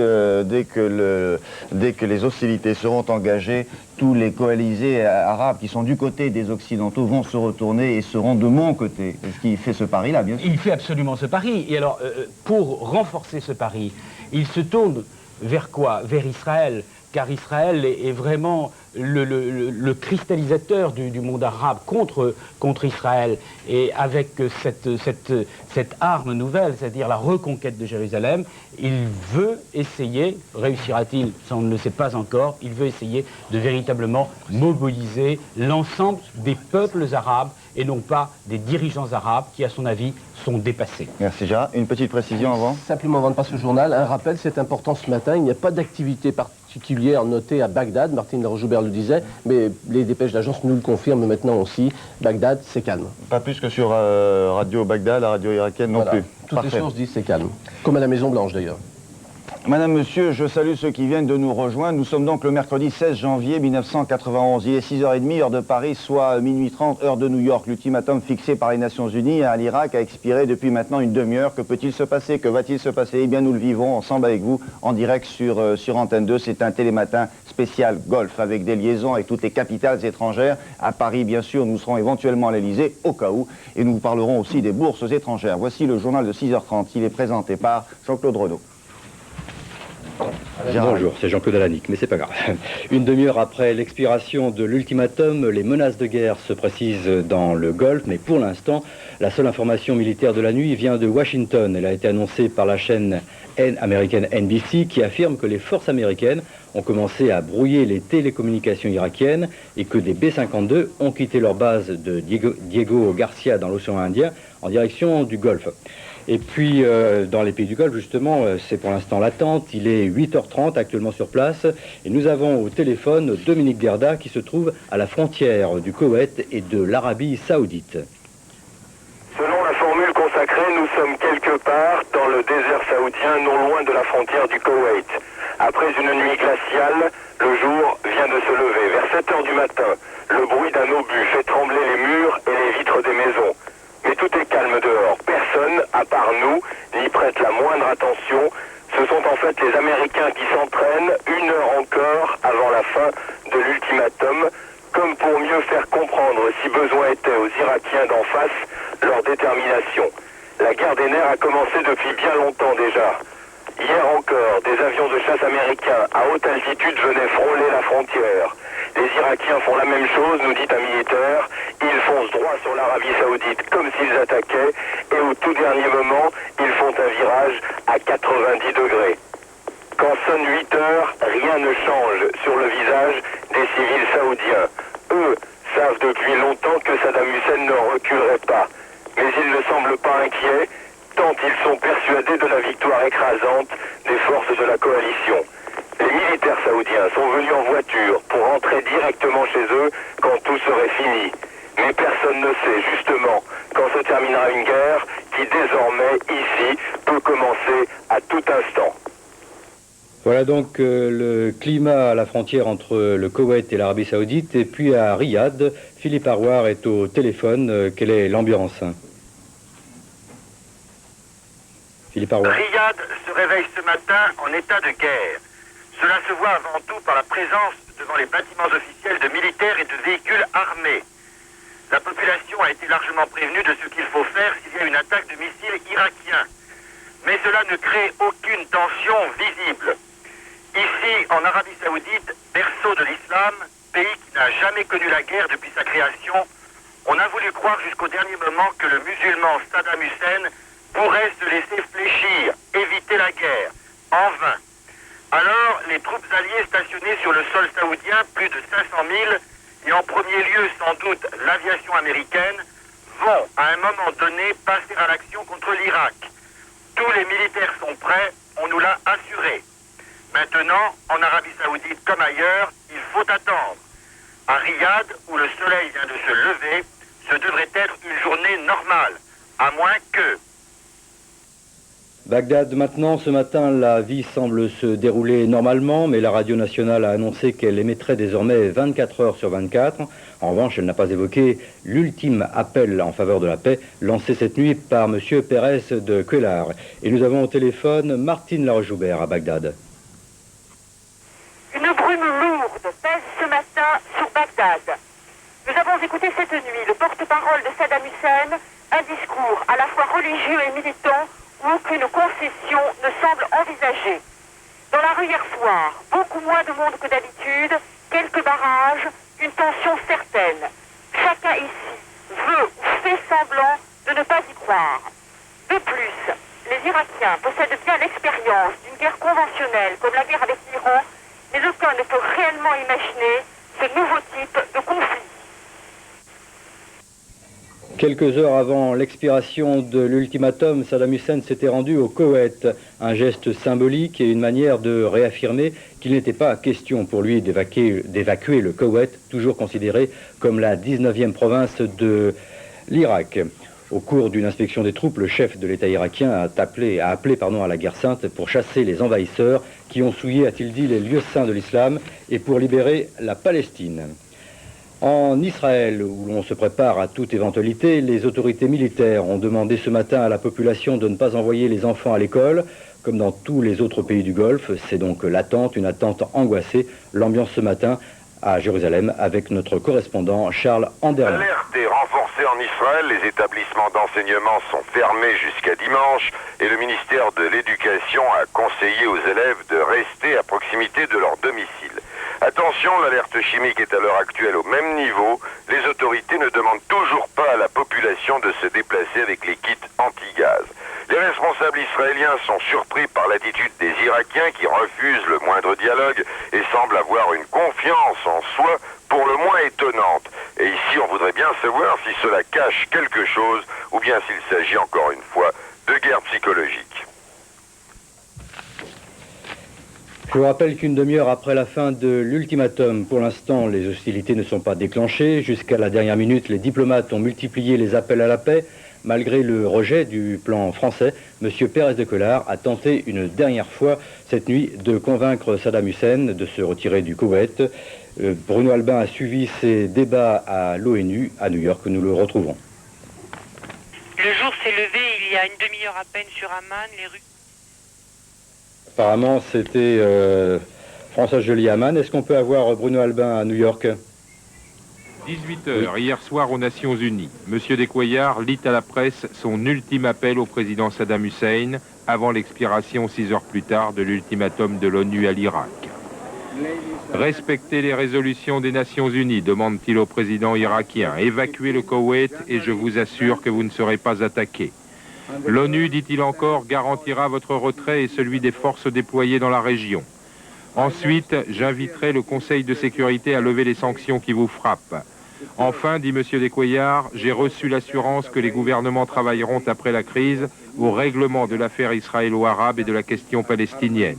dès que les hostilités seront engagées, tous les coalisés arabes qui sont du côté des Occidentaux vont se retourner et seront de mon côté? Est-ce qu'il fait ce pari-là, bien sûr? Il fait absolument ce pari. Et alors, pour renforcer ce pari, il se tourne vers quoi? Vers Israël. Car Israël est vraiment le cristallisateur du monde arabe contre Israël. Et avec cette arme nouvelle, c'est-à-dire la reconquête de Jérusalem, il veut essayer, réussira-t-il? Ça on ne le sait pas encore, il veut essayer de véritablement mobiliser l'ensemble des peuples arabes et non pas des dirigeants arabes qui, à son avis, sont dépassés. Merci Gérard. Une petite précision avant? Simplement avant de passer au journal, un rappel, c'est important ce matin, il n'y a pas d'activité particulière notée à Bagdad, Martine Laroche-Joubert le disait, mais les dépêches d'agence nous le confirment maintenant aussi, Bagdad, c'est calme. Pas plus que sur Radio Bagdad, la radio irakienne non plus. Toutes Parfait. les sources disent c'est calme, comme à la Maison Blanche d'ailleurs. Madame, Monsieur, je salue ceux qui viennent de nous rejoindre. Nous sommes donc le mercredi 16 janvier 1991. Il est 6h30, heure de Paris, soit minuit 30, heure de New York. L'ultimatum fixé par les Nations Unies à l'Irak a expiré depuis maintenant une demi-heure. Que peut-il se passer? Que va-t-il se passer? Eh bien, nous le vivons ensemble avec vous, en direct sur Antenne 2. C'est un télématin spécial golf, avec des liaisons avec toutes les capitales étrangères. À Paris, bien sûr, nous serons éventuellement à l'Elysée, au cas où. Et nous vous parlerons aussi des bourses étrangères. Voici le journal de 6h30. Il est présenté par Jean-Claude Renaud. Bonjour, c'est Jean-Claude Alanic, mais c'est pas grave. Une demi-heure après l'expiration de l'ultimatum, les menaces de guerre se précisent dans le Golfe, mais pour l'instant, la seule information militaire de la nuit vient de Washington. Elle a été annoncée par la chaîne américaine NBC, qui affirme que les forces américaines ont commencé à brouiller les télécommunications irakiennes et que des B-52 ont quitté leur base de Diego Garcia dans l'océan Indien en direction du Golfe. Et puis, dans les pays du Golfe, justement, c'est pour l'instant l'attente. Il est 8h30 actuellement sur place. Et nous avons au téléphone Dominique Gerda qui se trouve à la frontière du Koweït et de l'Arabie Saoudite. Selon la formule consacrée, nous sommes quelque part dans le désert saoudien, non loin de la frontière du Koweït. Après une nuit glaciale, le jour vient de se lever. Vers 7h du matin, le bruit d'un obus fait trembler les murs et les vitres des maisons. Mais tout est calme dehors. Personne, à part nous, n'y prête la moindre attention. Ce sont en fait les Américains qui s'entraînent une heure encore avant la fin de l'ultimatum, comme pour mieux faire comprendre, si besoin était, aux Irakiens d'en face leur détermination. La guerre des nerfs a commencé depuis bien longtemps déjà. Hier encore, des avions de chasse américains à haute altitude venaient frôler la frontière. Les Irakiens font la même chose, nous dit un militaire. Ils foncent droit sur l'Arabie Saoudite comme s'ils attaquaient et au tout dernier moment, ils font un virage à 90 degrés. Quand sonne 8 heures, rien ne change sur le visage des civils saoudiens. Eux savent depuis longtemps que Saddam Hussein ne reculerait pas. Mais ils ne semblent pas inquiets, tant ils sont persuadés de la victoire écrasante des forces de la coalition. Les militaires saoudiens sont venus en voiture pour entrer directement chez eux quand tout serait fini. Mais personne ne sait justement quand se terminera une guerre qui désormais, ici, peut commencer à tout instant. Voilà donc le climat à la frontière entre le Koweït et l'Arabie Saoudite. Et puis à Riyad, Philippe Arouard est au téléphone. Quelle est l'ambiance? Philippe Arouard. Riyad se réveille ce matin en état de guerre. Cela se voit avant tout par la présence devant les bâtiments officiels de militaires et de véhicules armés. La population a été largement prévenue de ce qu'il faut faire s'il y a une attaque de missiles irakiens. Mais cela ne crée aucune tension visible. Ici, en Arabie Saoudite, berceau de l'islam, pays qui n'a jamais connu la guerre depuis sa création, on a voulu croire jusqu'au dernier moment que le musulman Saddam Hussein pourrait se laisser fléchir, éviter la guerre. En vain. Alors, les troupes alliées stationnées sur le sol saoudien, plus de 500 000, et en premier lieu sans doute l'aviation américaine, vont à un moment donné passer à l'action contre l'Irak. Tous les militaires sont prêts, on nous l'a assuré. Maintenant, en Arabie Saoudite comme ailleurs, il faut attendre. À Riyad, où le soleil vient de se lever, ce devrait être une journée normale, à moins que... Bagdad maintenant, ce matin, la vie semble se dérouler normalement, mais la radio nationale a annoncé qu'elle émettrait désormais 24 heures sur 24. En revanche, elle n'a pas évoqué l'ultime appel en faveur de la paix lancé cette nuit par M. Pérez de Cuellar. Et nous avons au téléphone Martine Laroche-Joubert à Bagdad. Une brume lourde pèse ce matin sur Bagdad. Nous avons écouté cette nuit le porte-parole de Saddam Hussein, un discours à la fois religieux et militant où aucune concession ne semble envisagée. Dans la rue hier soir, beaucoup moins de monde que d'habitude, quelques barrages, une tension certaine. Chacun ici veut ou fait semblant de ne pas y croire. De plus, les Irakiens possèdent bien l'expérience d'une guerre conventionnelle comme la guerre avec l'Iran, mais aucun ne peut réellement imaginer ce nouveau type de conflit. Quelques heures avant l'expiration de l'ultimatum, Saddam Hussein s'était rendu au Koweït, un geste symbolique et une manière de réaffirmer qu'il n'était pas question pour lui d'évacuer le Koweït, toujours considéré comme la 19e province de l'Irak. Au cours d'une inspection des troupes, le chef de l'État irakien a appelé à la guerre sainte pour chasser les envahisseurs qui ont souillé, a-t-il dit, les lieux saints de l'islam et pour libérer la Palestine. En Israël, où l'on se prépare à toute éventualité, les autorités militaires ont demandé ce matin à la population de ne pas envoyer les enfants à l'école. Comme dans tous les autres pays du Golfe, c'est donc l'attente, une attente angoissée. L'ambiance ce matin à Jérusalem avec notre correspondant Charles Anderlin. L'alerte est renforcée en Israël, les établissements d'enseignement sont fermés jusqu'à dimanche et le ministère de l'Éducation a conseillé aux élèves de rester à proximité de leur domicile. Attention, l'alerte chimique est à l'heure actuelle au même niveau. Les autorités ne demandent toujours pas à la population de se déplacer avec les kits anti-gaz. Les responsables israéliens sont surpris par l'attitude des Irakiens qui refusent le moindre dialogue et semblent avoir une confiance en soi pour le moins étonnante. Et ici, on voudrait bien savoir si cela cache quelque chose ou bien s'il s'agit encore une fois de guerre psychologique. Je vous rappelle qu'une demi-heure après la fin de l'ultimatum, pour l'instant, les hostilités ne sont pas déclenchées. Jusqu'à la dernière minute, les diplomates ont multiplié les appels à la paix. Malgré le rejet du plan français, M. Pérez de Cuellar a tenté une dernière fois cette nuit de convaincre Saddam Hussein de se retirer du Koweït. Bruno Albin a suivi ces débats à l'ONU à New York. Nous le retrouvons. Le jour s'est levé il y a une demi-heure à peine sur Amman, les rues... Apparemment, c'était François Joly à Amman. Est-ce qu'on peut avoir Bruno Albin à New York ? 18h, hier soir aux Nations Unies. Monsieur Descoyards lit à la presse son ultime appel au président Saddam Hussein avant l'expiration 6 heures plus tard de l'ultimatum de l'ONU à l'Irak. Respectez les résolutions des Nations Unies, demande-t-il au président irakien. Évacuez le Koweït et je vous assure que vous ne serez pas attaqués. L'ONU, dit-il encore, garantira votre retrait et celui des forces déployées dans la région. Ensuite, j'inviterai le Conseil de sécurité à lever les sanctions qui vous frappent. Enfin, dit M. Descoyards, j'ai reçu l'assurance que les gouvernements travailleront après la crise au règlement de l'affaire israélo-arabe et de la question palestinienne.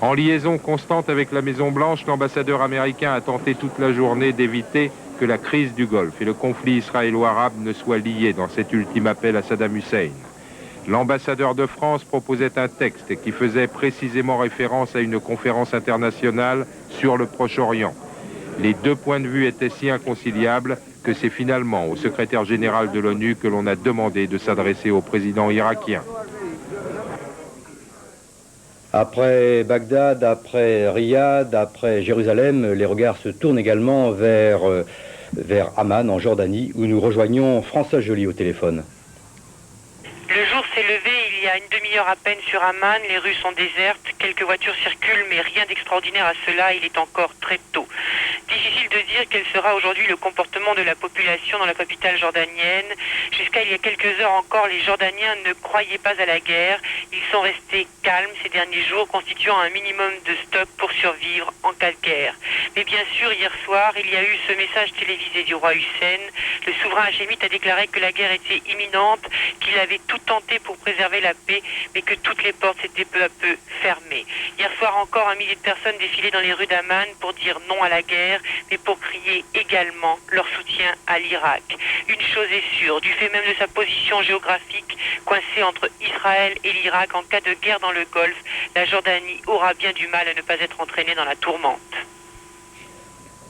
En liaison constante avec la Maison-Blanche, l'ambassadeur américain a tenté toute la journée d'éviter que la crise du Golfe et le conflit israélo-arabe ne soient liés dans cet ultime appel à Saddam Hussein. L'ambassadeur de France proposait un texte qui faisait précisément référence à une conférence internationale sur le Proche-Orient. Les deux points de vue étaient si inconciliables que c'est finalement au secrétaire général de l'ONU que l'on a demandé de s'adresser au président irakien. Après Bagdad, après Riyad, après Jérusalem, les regards se tournent également vers Amman, en Jordanie, où nous rejoignons François Joly au téléphone. Le jour s'est levé il y a une demi-heure à peine sur Amman, les rues sont désertes, quelques voitures circulent, mais rien d'extraordinaire à cela, il est encore très tôt. Difficile difficile de dire quel sera aujourd'hui le comportement de la population dans la capitale jordanienne. Jusqu'à il y a quelques heures encore, les Jordaniens ne croyaient pas à la guerre. Ils sont restés calmes ces derniers jours, constituant un minimum de stock pour survivre en cas de guerre. Mais bien sûr, hier soir, il y a eu ce message télévisé du roi Hussein. Le souverain hachémite a déclaré que la guerre était imminente, qu'il avait tout tenté pour préserver la paix, mais que toutes les portes s'étaient peu à peu fermées. Hier soir encore, 1 millier de personnes défilaient dans les rues d'Amman pour dire non à la guerre, mais pour crier également leur soutien à l'Irak. Une chose est sûre, du fait même de sa position géographique, coincée entre Israël et l'Irak en cas de guerre dans le Golfe, la Jordanie aura bien du mal à ne pas être entraînée dans la tourmente.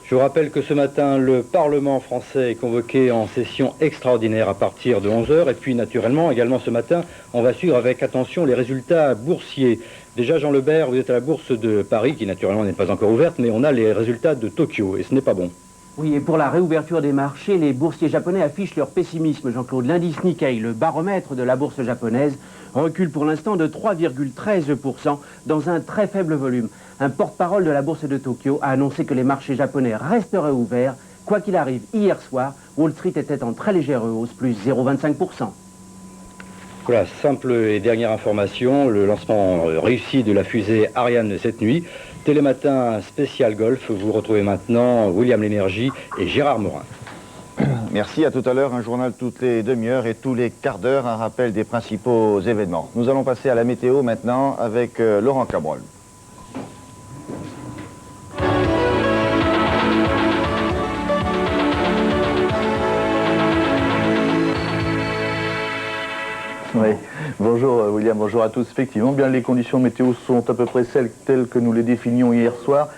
Je vous rappelle que ce matin, le Parlement français est convoqué en session extraordinaire à partir de 11 h. Et puis, naturellement, également ce matin, on va suivre avec attention les résultats boursiers. Déjà, Jean Lebert, vous êtes à la bourse de Paris, qui naturellement n'est pas encore ouverte, mais on a les résultats de Tokyo, et ce n'est pas bon. Oui, et pour la réouverture des marchés, les boursiers japonais affichent leur pessimisme. Jean-Claude, l'indice Nikkei, le baromètre de la bourse japonaise, recule pour l'instant de 3,13% dans un très faible volume. Un porte-parole de la bourse de Tokyo a annoncé que les marchés japonais resteraient ouverts. Quoi qu'il arrive, hier soir, Wall Street était en très légère hausse, plus 0,25%. Voilà, simple et dernière information, le lancement réussi de la fusée Ariane cette nuit. Télématin spécial golf, vous retrouvez maintenant William Lénergie et Gérard Morin. Merci, à tout à l'heure, un journal toutes les demi-heures et tous les quarts d'heure, un rappel des principaux événements. Nous allons passer à la météo maintenant avec Laurent Cabrol. Oui, bonjour William, bonjour à tous. Effectivement, bien les conditions météo sont à peu près celles telles que nous les définitions hier soir,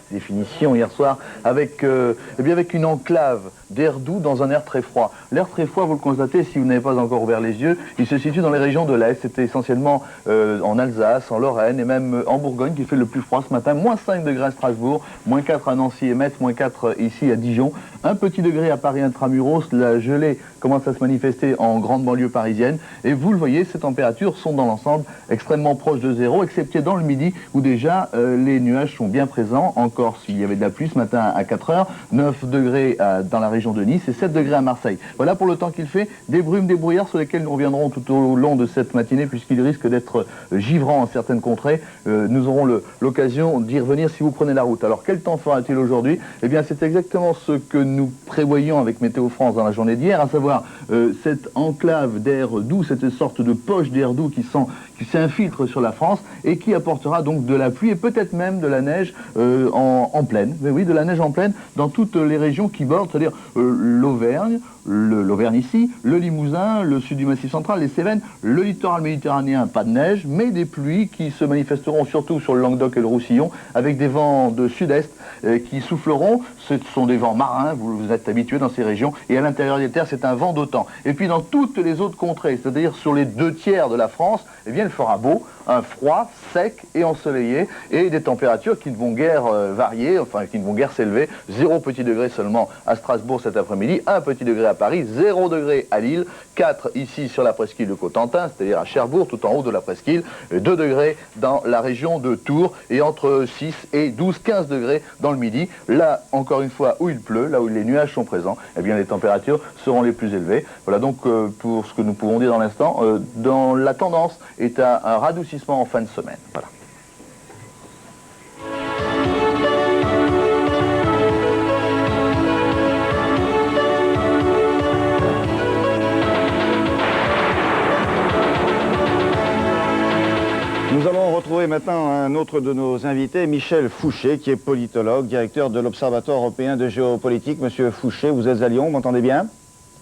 avec une enclave d'air doux dans un air très froid. L'air très froid, vous le constatez si vous n'avez pas encore ouvert les yeux, il se situe dans les régions de l'Est, c'était essentiellement en Alsace, en Lorraine et même en Bourgogne qui fait le plus froid ce matin. Moins 5 degrés à Strasbourg, moins 4 à Nancy et Metz, moins 4 ici à Dijon. Un petit degré à Paris intramuros, la gelée commence à se manifester en grande banlieue parisienne. Et vous le voyez, ces températures sont dans l'ensemble extrêmement proches de zéro, excepté dans le midi où déjà les nuages sont bien présents. En Corse, il y avait de la pluie ce matin à 4 h, 9 degrés dans la région de Nice et 7 degrés à Marseille. Voilà pour le temps qu'il fait, des brumes, des brouillards sur lesquels nous reviendrons tout au long de cette matinée puisqu'il risque d'être givrant en certaines contrées. Nous aurons l'occasion d'y revenir si vous prenez la route. Alors quel temps fera-t-il aujourd'hui? Eh bien c'est exactement ce que nous prévoyions avec Météo France dans la journée d'hier, à savoir cette enclave d'air doux, cette sorte de poche d'air doux qui s'infiltre sur la France et qui apportera donc de la pluie et peut-être même de la neige en pleine. Mais oui, de la neige en pleine dans toutes les régions qui bordent, c'est-à-dire l'Auvergne, l'Auvergne ici, le Limousin, le sud du Massif central, les Cévennes, le littoral méditerranéen, pas de neige, mais des pluies qui se manifesteront surtout sur le Languedoc et le Roussillon, avec des vents de sud-est qui souffleront. Ce sont des vents marins, vous êtes habitués dans ces régions, et à l'intérieur des terres, c'est un vent d'OTAN. Et puis dans toutes les autres contrées, c'est-à-dire sur les 2/3 de la France, eh bien il fera beau, un froid, sec et ensoleillé, et des températures qui ne vont guère varier, enfin qui ne vont guère s'élever. 0 petit degré seulement à Strasbourg cet après-midi, 1 petit degré à Paris, 0 degré à Lille, 4 ici sur la presqu'île de Cotentin, c'est-à-dire à Cherbourg, tout en haut de la presqu'île, 2 degrés dans la région de Tours, et entre 6 et 12-15 degrés dans le midi. Là, encore une fois, où il pleut, là où les nuages sont présents, eh bien les températures seront les plus élevées. Voilà donc pour ce que nous pouvons dire dans l'instant. Dans la tendance est à un radoucissement en fin de semaine. Voilà. Nous allons retrouver maintenant un autre de nos invités, Michel Fouché, qui est politologue, directeur de l'Observatoire européen de géopolitique. Monsieur Fouché, vous êtes à Lyon, vous m'entendez bien?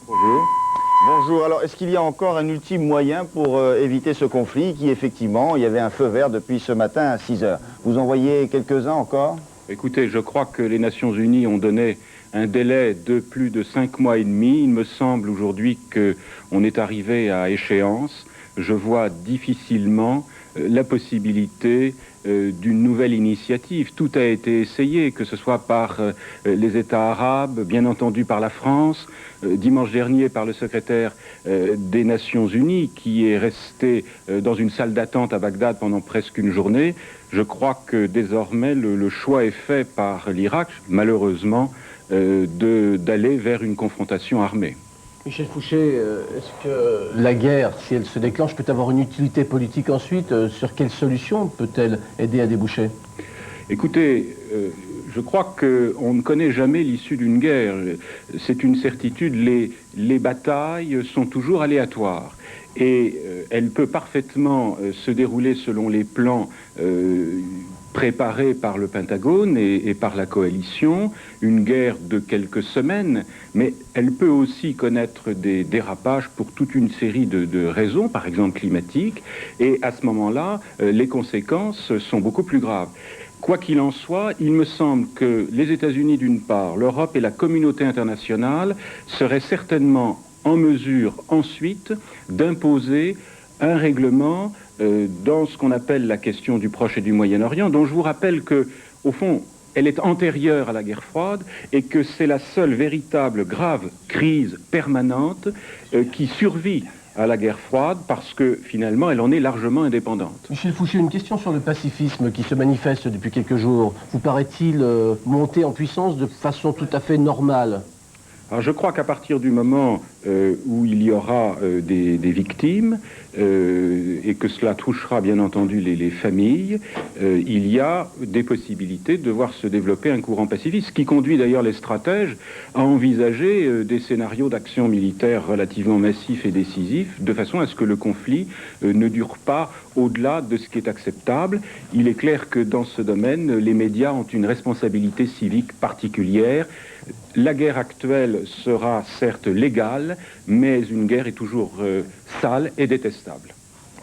Bonjour. Bonjour. Alors, est-ce qu'il y a encore un ultime moyen pour éviter ce conflit qui, effectivement, il y avait un feu vert depuis ce matin à 6 h? Vous en voyez quelques-uns encore? Écoutez, je crois que les Nations Unies ont donné un délai de plus de 5 mois et demi. Il me semble aujourd'hui qu'on est arrivé à échéance. Je vois difficilement la possibilité d'une nouvelle initiative. Tout a été essayé, que ce soit par les États arabes, bien entendu par la France, dimanche dernier par le secrétaire des Nations Unies, qui est resté dans une salle d'attente à Bagdad pendant presque une journée. Je crois que désormais le choix est fait par l'Irak, malheureusement, d'aller vers une confrontation armée. Michel Fouché, est-ce que la guerre, si elle se déclenche, peut avoir une utilité politique ensuite? Sur quelle solution peut-elle aider à déboucher? Écoutez, je crois qu'on ne connaît jamais l'issue d'une guerre. C'est une certitude, les batailles sont toujours aléatoires. Et elle peut parfaitement se dérouler selon les plans préparée par le Pentagone et par la coalition, une guerre de quelques semaines, mais elle peut aussi connaître des dérapages pour toute une série de raisons, par exemple climatiques, et à ce moment-là, les conséquences sont beaucoup plus graves. Quoi qu'il en soit, il me semble que les États-Unis d'une part, l'Europe et la communauté internationale seraient certainement en mesure ensuite d'imposer un règlement dans ce qu'on appelle la question du Proche et du Moyen-Orient, dont je vous rappelle que, au fond, elle est antérieure à la guerre froide et que c'est la seule véritable grave crise permanente qui survit à la guerre froide parce que finalement elle en est largement indépendante. Michel Fouché, une question sur le pacifisme qui se manifeste depuis quelques jours. Vous paraît-il monter en puissance de façon tout à fait normale? Alors je crois qu'à partir du moment où il y aura des victimes et que cela touchera bien entendu les familles, il y a des possibilités de voir se développer un courant pacifiste, ce qui conduit d'ailleurs les stratèges à envisager des scénarios d'action militaire relativement massifs et décisifs, de façon à ce que le conflit ne dure pas au-delà de ce qui est acceptable. Il est clair que dans ce domaine, les médias ont une responsabilité civique particulière. La guerre actuelle sera certes légale, mais une guerre est toujours sale et détestable.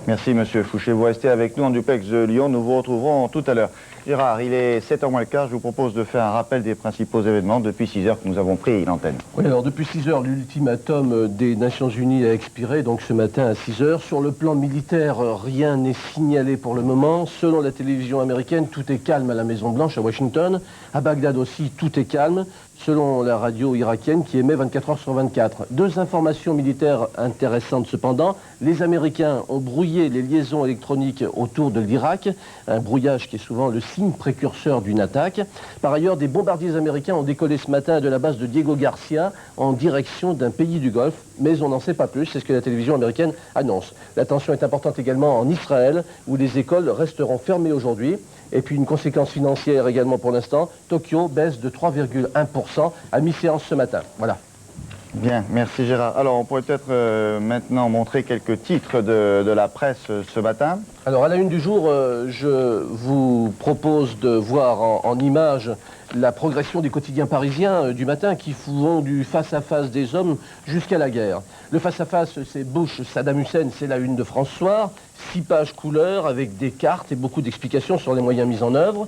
Merci Monsieur Fouché. Vous restez avec nous en duplex de Lyon. Nous vous retrouverons tout à l'heure. Gérard, il est 7h moins le quart. Je vous propose de faire un rappel des principaux événements depuis 6h que nous avons pris l'antenne. Oui, alors depuis 6h, l'ultimatum des Nations Unies a expiré, donc ce matin à 6h. Sur le plan militaire, rien n'est signalé pour le moment. Selon la télévision américaine, tout est calme à la Maison-Blanche, à Washington. À Bagdad aussi, tout est calme, selon la radio irakienne qui émet 24 heures sur 24. Deux informations militaires intéressantes cependant. Les Américains ont brouillé les liaisons électroniques autour de l'Irak, un brouillage qui est souvent le signe précurseur d'une attaque. Par ailleurs, des bombardiers américains ont décollé ce matin de la base de Diego Garcia en direction d'un pays du Golfe, mais on n'en sait pas plus, c'est ce que la télévision américaine annonce. La tension est importante également en Israël, où les écoles resteront fermées aujourd'hui. Et puis une conséquence financière également pour l'instant, Tokyo baisse de 3,1% à mi-séance ce matin. Voilà. Bien, merci Gérard. Alors on pourrait peut-être maintenant montrer quelques titres de la presse ce matin. Alors à la une du jour, je vous propose de voir en images la progression des quotidiens parisiens du matin qui vont du face-à-face des hommes jusqu'à la guerre. Le face-à-face, c'est Bush-Saddam Hussein, c'est la une de France Soir. 6 pages couleurs avec des cartes et beaucoup d'explications sur les moyens mis en œuvre.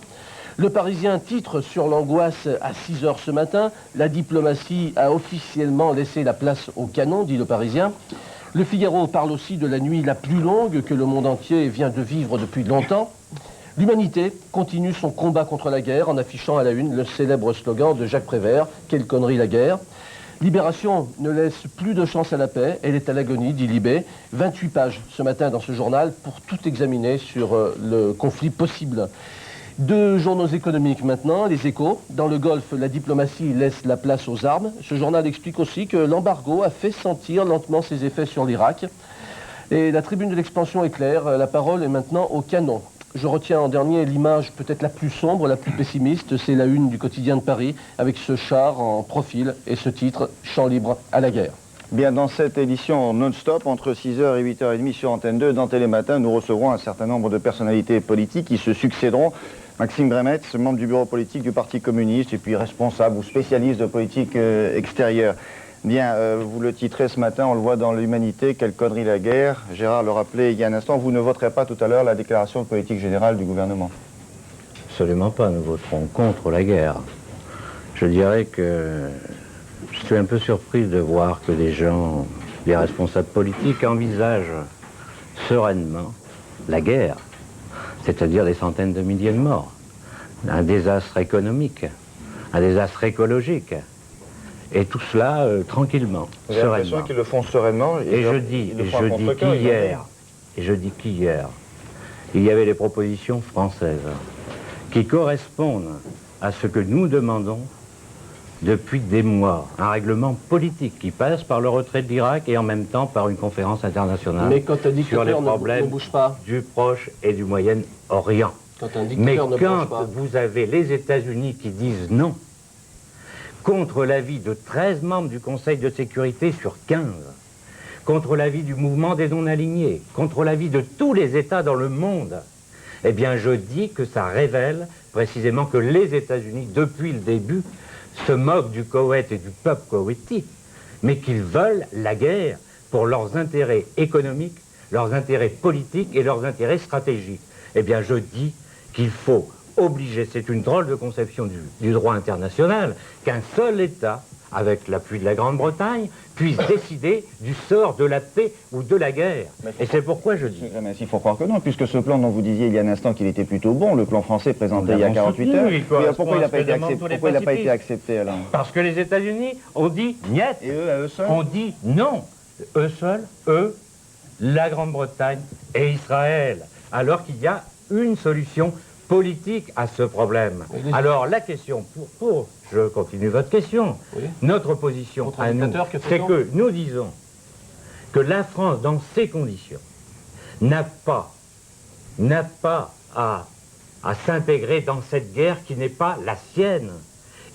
Le Parisien titre sur l'angoisse à 6h ce matin. La diplomatie a officiellement laissé la place au canon, dit le Parisien. Le Figaro parle aussi de la nuit la plus longue que le monde entier vient de vivre depuis longtemps. L'humanité continue son combat contre la guerre en affichant à la une le célèbre slogan de Jacques Prévert, « Quelle connerie la guerre ». Libération ne laisse plus de chance à la paix, elle est à l'agonie, dit Libé. 28 pages ce matin dans ce journal pour tout examiner sur le conflit possible. 2 journaux économiques maintenant, les Échos. Dans le Golfe, la diplomatie laisse la place aux armes. Ce journal explique aussi que l'embargo a fait sentir lentement ses effets sur l'Irak. Et la tribune de l'Expansion est claire, la parole est maintenant au canon. Je retiens en dernier l'image peut-être la plus sombre, la plus pessimiste, c'est la une du quotidien de Paris, avec ce char en profil et ce titre « Champ libre à la guerre ». Bien, dans cette édition non-stop, entre 6h et 8h30 sur Antenne 2, dans Télématin, nous recevrons un certain nombre de personnalités politiques qui se succéderont. Maxime Bremetz, membre du bureau politique du Parti communiste et puis responsable ou spécialiste de politique extérieure. Bien, vous le titrez ce matin, on le voit dans l'Humanité, quelle connerie la guerre. Gérard le rappelait il y a un instant, vous ne voterez pas tout à l'heure la déclaration de politique générale du gouvernement. Absolument pas, nous voterons contre la guerre. Je dirais que je suis un peu surpris de voir que des gens, les responsables politiques, envisagent sereinement la guerre. c'est-à-dire des centaines de milliers de morts, un désastre économique, un désastre écologique, et tout cela tranquillement, Vous avez l'impression sereinement. qu'ils le font sereinement Et je dis qu'hier, il y avait des propositions françaises qui correspondent à ce que nous demandons depuis des mois, un règlement politique qui passe par le retrait de l'Irak et en même temps par une conférence internationale Mais quand un sur les dictateur problèmes ne bouge pas. du Proche et du Moyen-Orient. Quand un Mais dictateur ne quand bouge pas. vous avez les États-Unis qui disent non, contre l'avis de 13 membres du Conseil de sécurité sur 15, contre l'avis du mouvement des non-alignés, contre l'avis de tous les États dans le monde, eh bien je dis que ça révèle précisément que les États-Unis, depuis le début, se moquent du Koweït et du peuple koweïti, mais qu'ils veulent la guerre pour leurs intérêts économiques, leurs intérêts politiques et leurs intérêts stratégiques. Eh bien je dis qu'il faut obliger, c'est une drôle de conception du droit international, qu'un seul État, avec l'appui de la Grande-Bretagne, puisse décider du sort de la paix ou de la guerre. Et c'est pourquoi je dis... Mais il faut croire que non, puisque ce plan dont vous disiez il y a un instant qu'il était plutôt bon, le plan français présenté il y a 48 heures, pourquoi il n'a pas été accepté alors? Parce que les États-Unis ont dit niet. Et eux, à eux seuls? On dit non. Eux seuls, eux, la Grande-Bretagne et Israël. Alors qu'il y a une solution politique à ce problème. Alors la question, je continue votre question, notre position à nous, c'est que nous disons que la France, dans ces conditions, n'a pas à s'intégrer dans cette guerre qui n'est pas la sienne.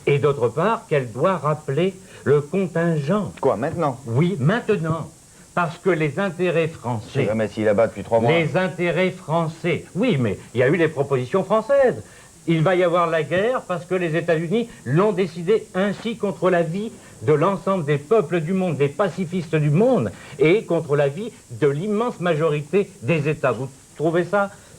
Et d'autre part, qu'elle doit rappeler le contingent. Quoi, maintenant? Oui, maintenant. Parce que les intérêts français... Mais s'il est là-bas depuis 3 mois. Les intérêts français... Oui, mais il y a eu les propositions françaises. Il va y avoir la guerre parce que les États-Unis l'ont décidé ainsi contre l'avis de l'ensemble des peuples du monde, des pacifistes du monde, et contre l'avis de l'immense majorité des États. Vous trouvez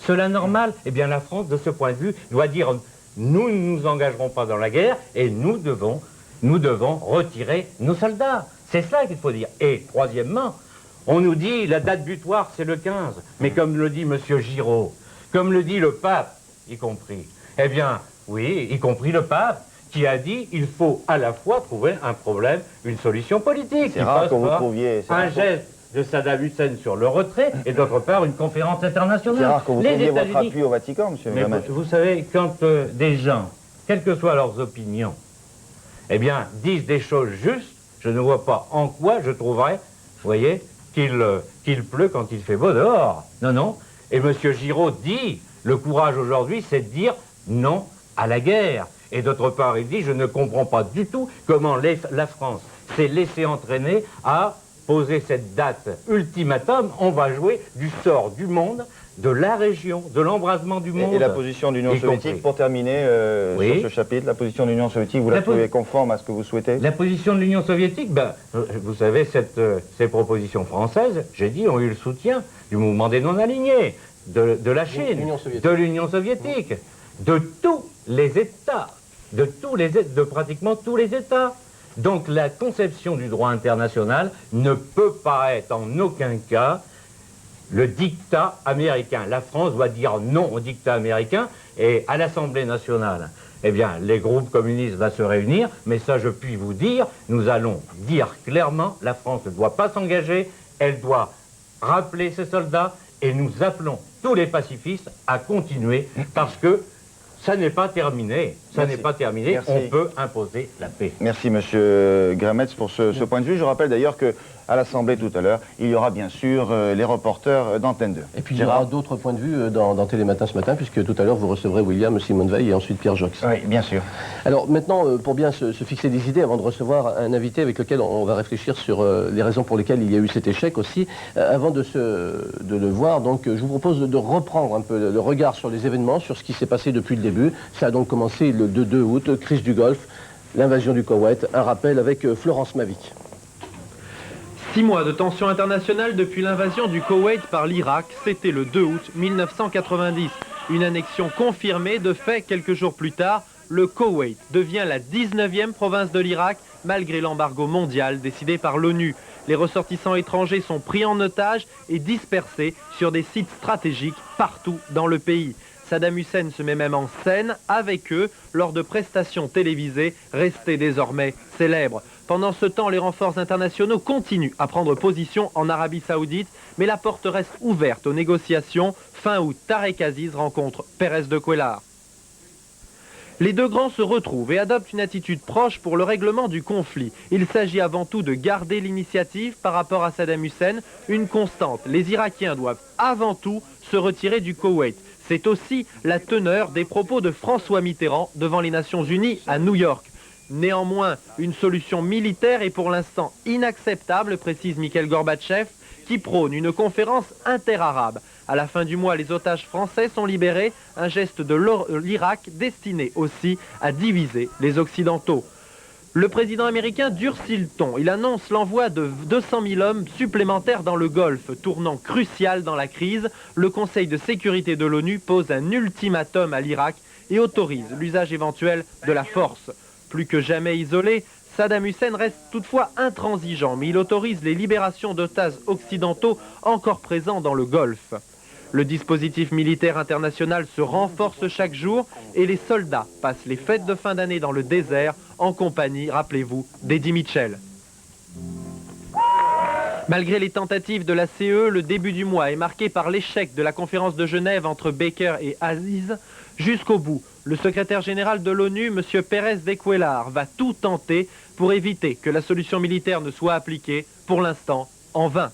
cela normal? Eh bien, la France, de ce point de vue, doit dire nous ne nous engagerons pas dans la guerre et nous devons retirer nos soldats. C'est ça qu'il faut dire. Et troisièmement, on nous dit la date butoir c'est le 15. Mais comme le dit M. Giraud, comme le dit le pape, y compris, eh bien, oui, y compris le pape, qui a dit il faut à la fois trouver un problème, une solution politique. C'est rare que vous trouviez... Un geste de Saddam Hussein sur le retrait et d'autre part une conférence internationale. C'est rare que vous trouviez votre appui au Vatican, M. Gramet. Vous savez, quand des gens, quelles que soient leurs opinions, eh bien, disent des choses justes, je ne vois pas en quoi je trouverais, vous voyez, qu'il pleut quand il fait beau dehors. Non, non. Et M. Giraud dit, le courage aujourd'hui, c'est de dire non à la guerre. Et d'autre part, il dit, je ne comprends pas du tout comment la France s'est laissée entraîner à poser cette date ultimatum. On va jouer du sort du monde, de la région, de l'embrasement du monde. Et la position de l'Union soviétique, pour terminer sur ce chapitre, la position de l'Union soviétique, vous la trouvez conforme à ce que vous souhaitez? La position de l'Union soviétique, vous savez, ces propositions françaises, j'ai dit, ont eu le soutien du mouvement des non-alignés, de la Chine, de l'Union soviétique, de tous les États, de pratiquement tous les États. Donc la conception du droit international ne peut pas être en aucun cas le dictat américain. La France doit dire non au dictat américain, et à l'Assemblée nationale, eh bien, les groupes communistes vont se réunir, mais ça, je puis vous dire, nous allons dire clairement, la France ne doit pas s'engager, elle doit rappeler ses soldats, et nous appelons tous les pacifistes à continuer, parce que ça n'est pas terminé. Ça n'est pas terminé. Merci. On peut imposer la paix. Merci, Monsieur Grametz, pour ce point de vue. Je rappelle d'ailleurs qu'à l'Assemblée tout à l'heure, il y aura bien sûr les reporters d'Antenne 2. Et puis il y aura d'autres points de vue dans Télématin ce matin, puisque tout à l'heure vous recevrez William, Simone Veil et ensuite Pierre Jox. Oui, bien sûr. Alors maintenant, pour bien se fixer des idées, avant de recevoir un invité avec lequel on va réfléchir sur les raisons pour lesquelles il y a eu cet échec aussi, avant de le voir, donc je vous propose de reprendre un peu le regard sur les événements, sur ce qui s'est passé depuis le début. Ça a donc commencé le 2 août, crise du Golfe, l'invasion du Koweït, un rappel avec Florence Mavic. 6 mois de tension internationale depuis l'invasion du Koweït par l'Irak, c'était le 2 août 1990. Une annexion confirmée, de fait, quelques jours plus tard, le Koweït devient la 19e province de l'Irak, malgré l'embargo mondial décidé par l'ONU. Les ressortissants étrangers sont pris en otage et dispersés sur des sites stratégiques partout dans le pays. Saddam Hussein se met même en scène avec eux lors de prestations télévisées restées désormais célèbres. Pendant ce temps, les renforts internationaux continuent à prendre position en Arabie Saoudite, mais la porte reste ouverte aux négociations. Fin août, Tarek Aziz rencontre Pérez de Cuellar. Les deux grands se retrouvent et adoptent une attitude proche pour le règlement du conflit. Il s'agit avant tout de garder l'initiative par rapport à Saddam Hussein, une constante. Les Irakiens doivent avant tout se retirer du Koweït. C'est aussi la teneur des propos de François Mitterrand devant les Nations Unies à New York. Néanmoins, une solution militaire est pour l'instant inacceptable, précise Mikhail Gorbatchev, qui prône une conférence interarabe. À la fin du mois, les otages français sont libérés, un geste de l'Irak destiné aussi à diviser les Occidentaux. Le président américain durcit le ton. Il annonce l'envoi de 200 000 hommes supplémentaires dans le Golfe, tournant crucial dans la crise. Le Conseil de sécurité de l'ONU pose un ultimatum à l'Irak et autorise l'usage éventuel de la force. Plus que jamais isolé, Saddam Hussein reste toutefois intransigeant, mais il autorise les libérations d'otages occidentaux encore présents dans le Golfe. Le dispositif militaire international se renforce chaque jour et les soldats passent les fêtes de fin d'année dans le désert en compagnie, rappelez-vous, d'Eddie Mitchell. Malgré les tentatives de la CE, le début du mois est marqué par l'échec de la conférence de Genève entre Baker et Aziz. Jusqu'au bout, le secrétaire général de l'ONU, M. Pérez de Cuellar, va tout tenter pour éviter que la solution militaire ne soit appliquée, pour l'instant, en vain.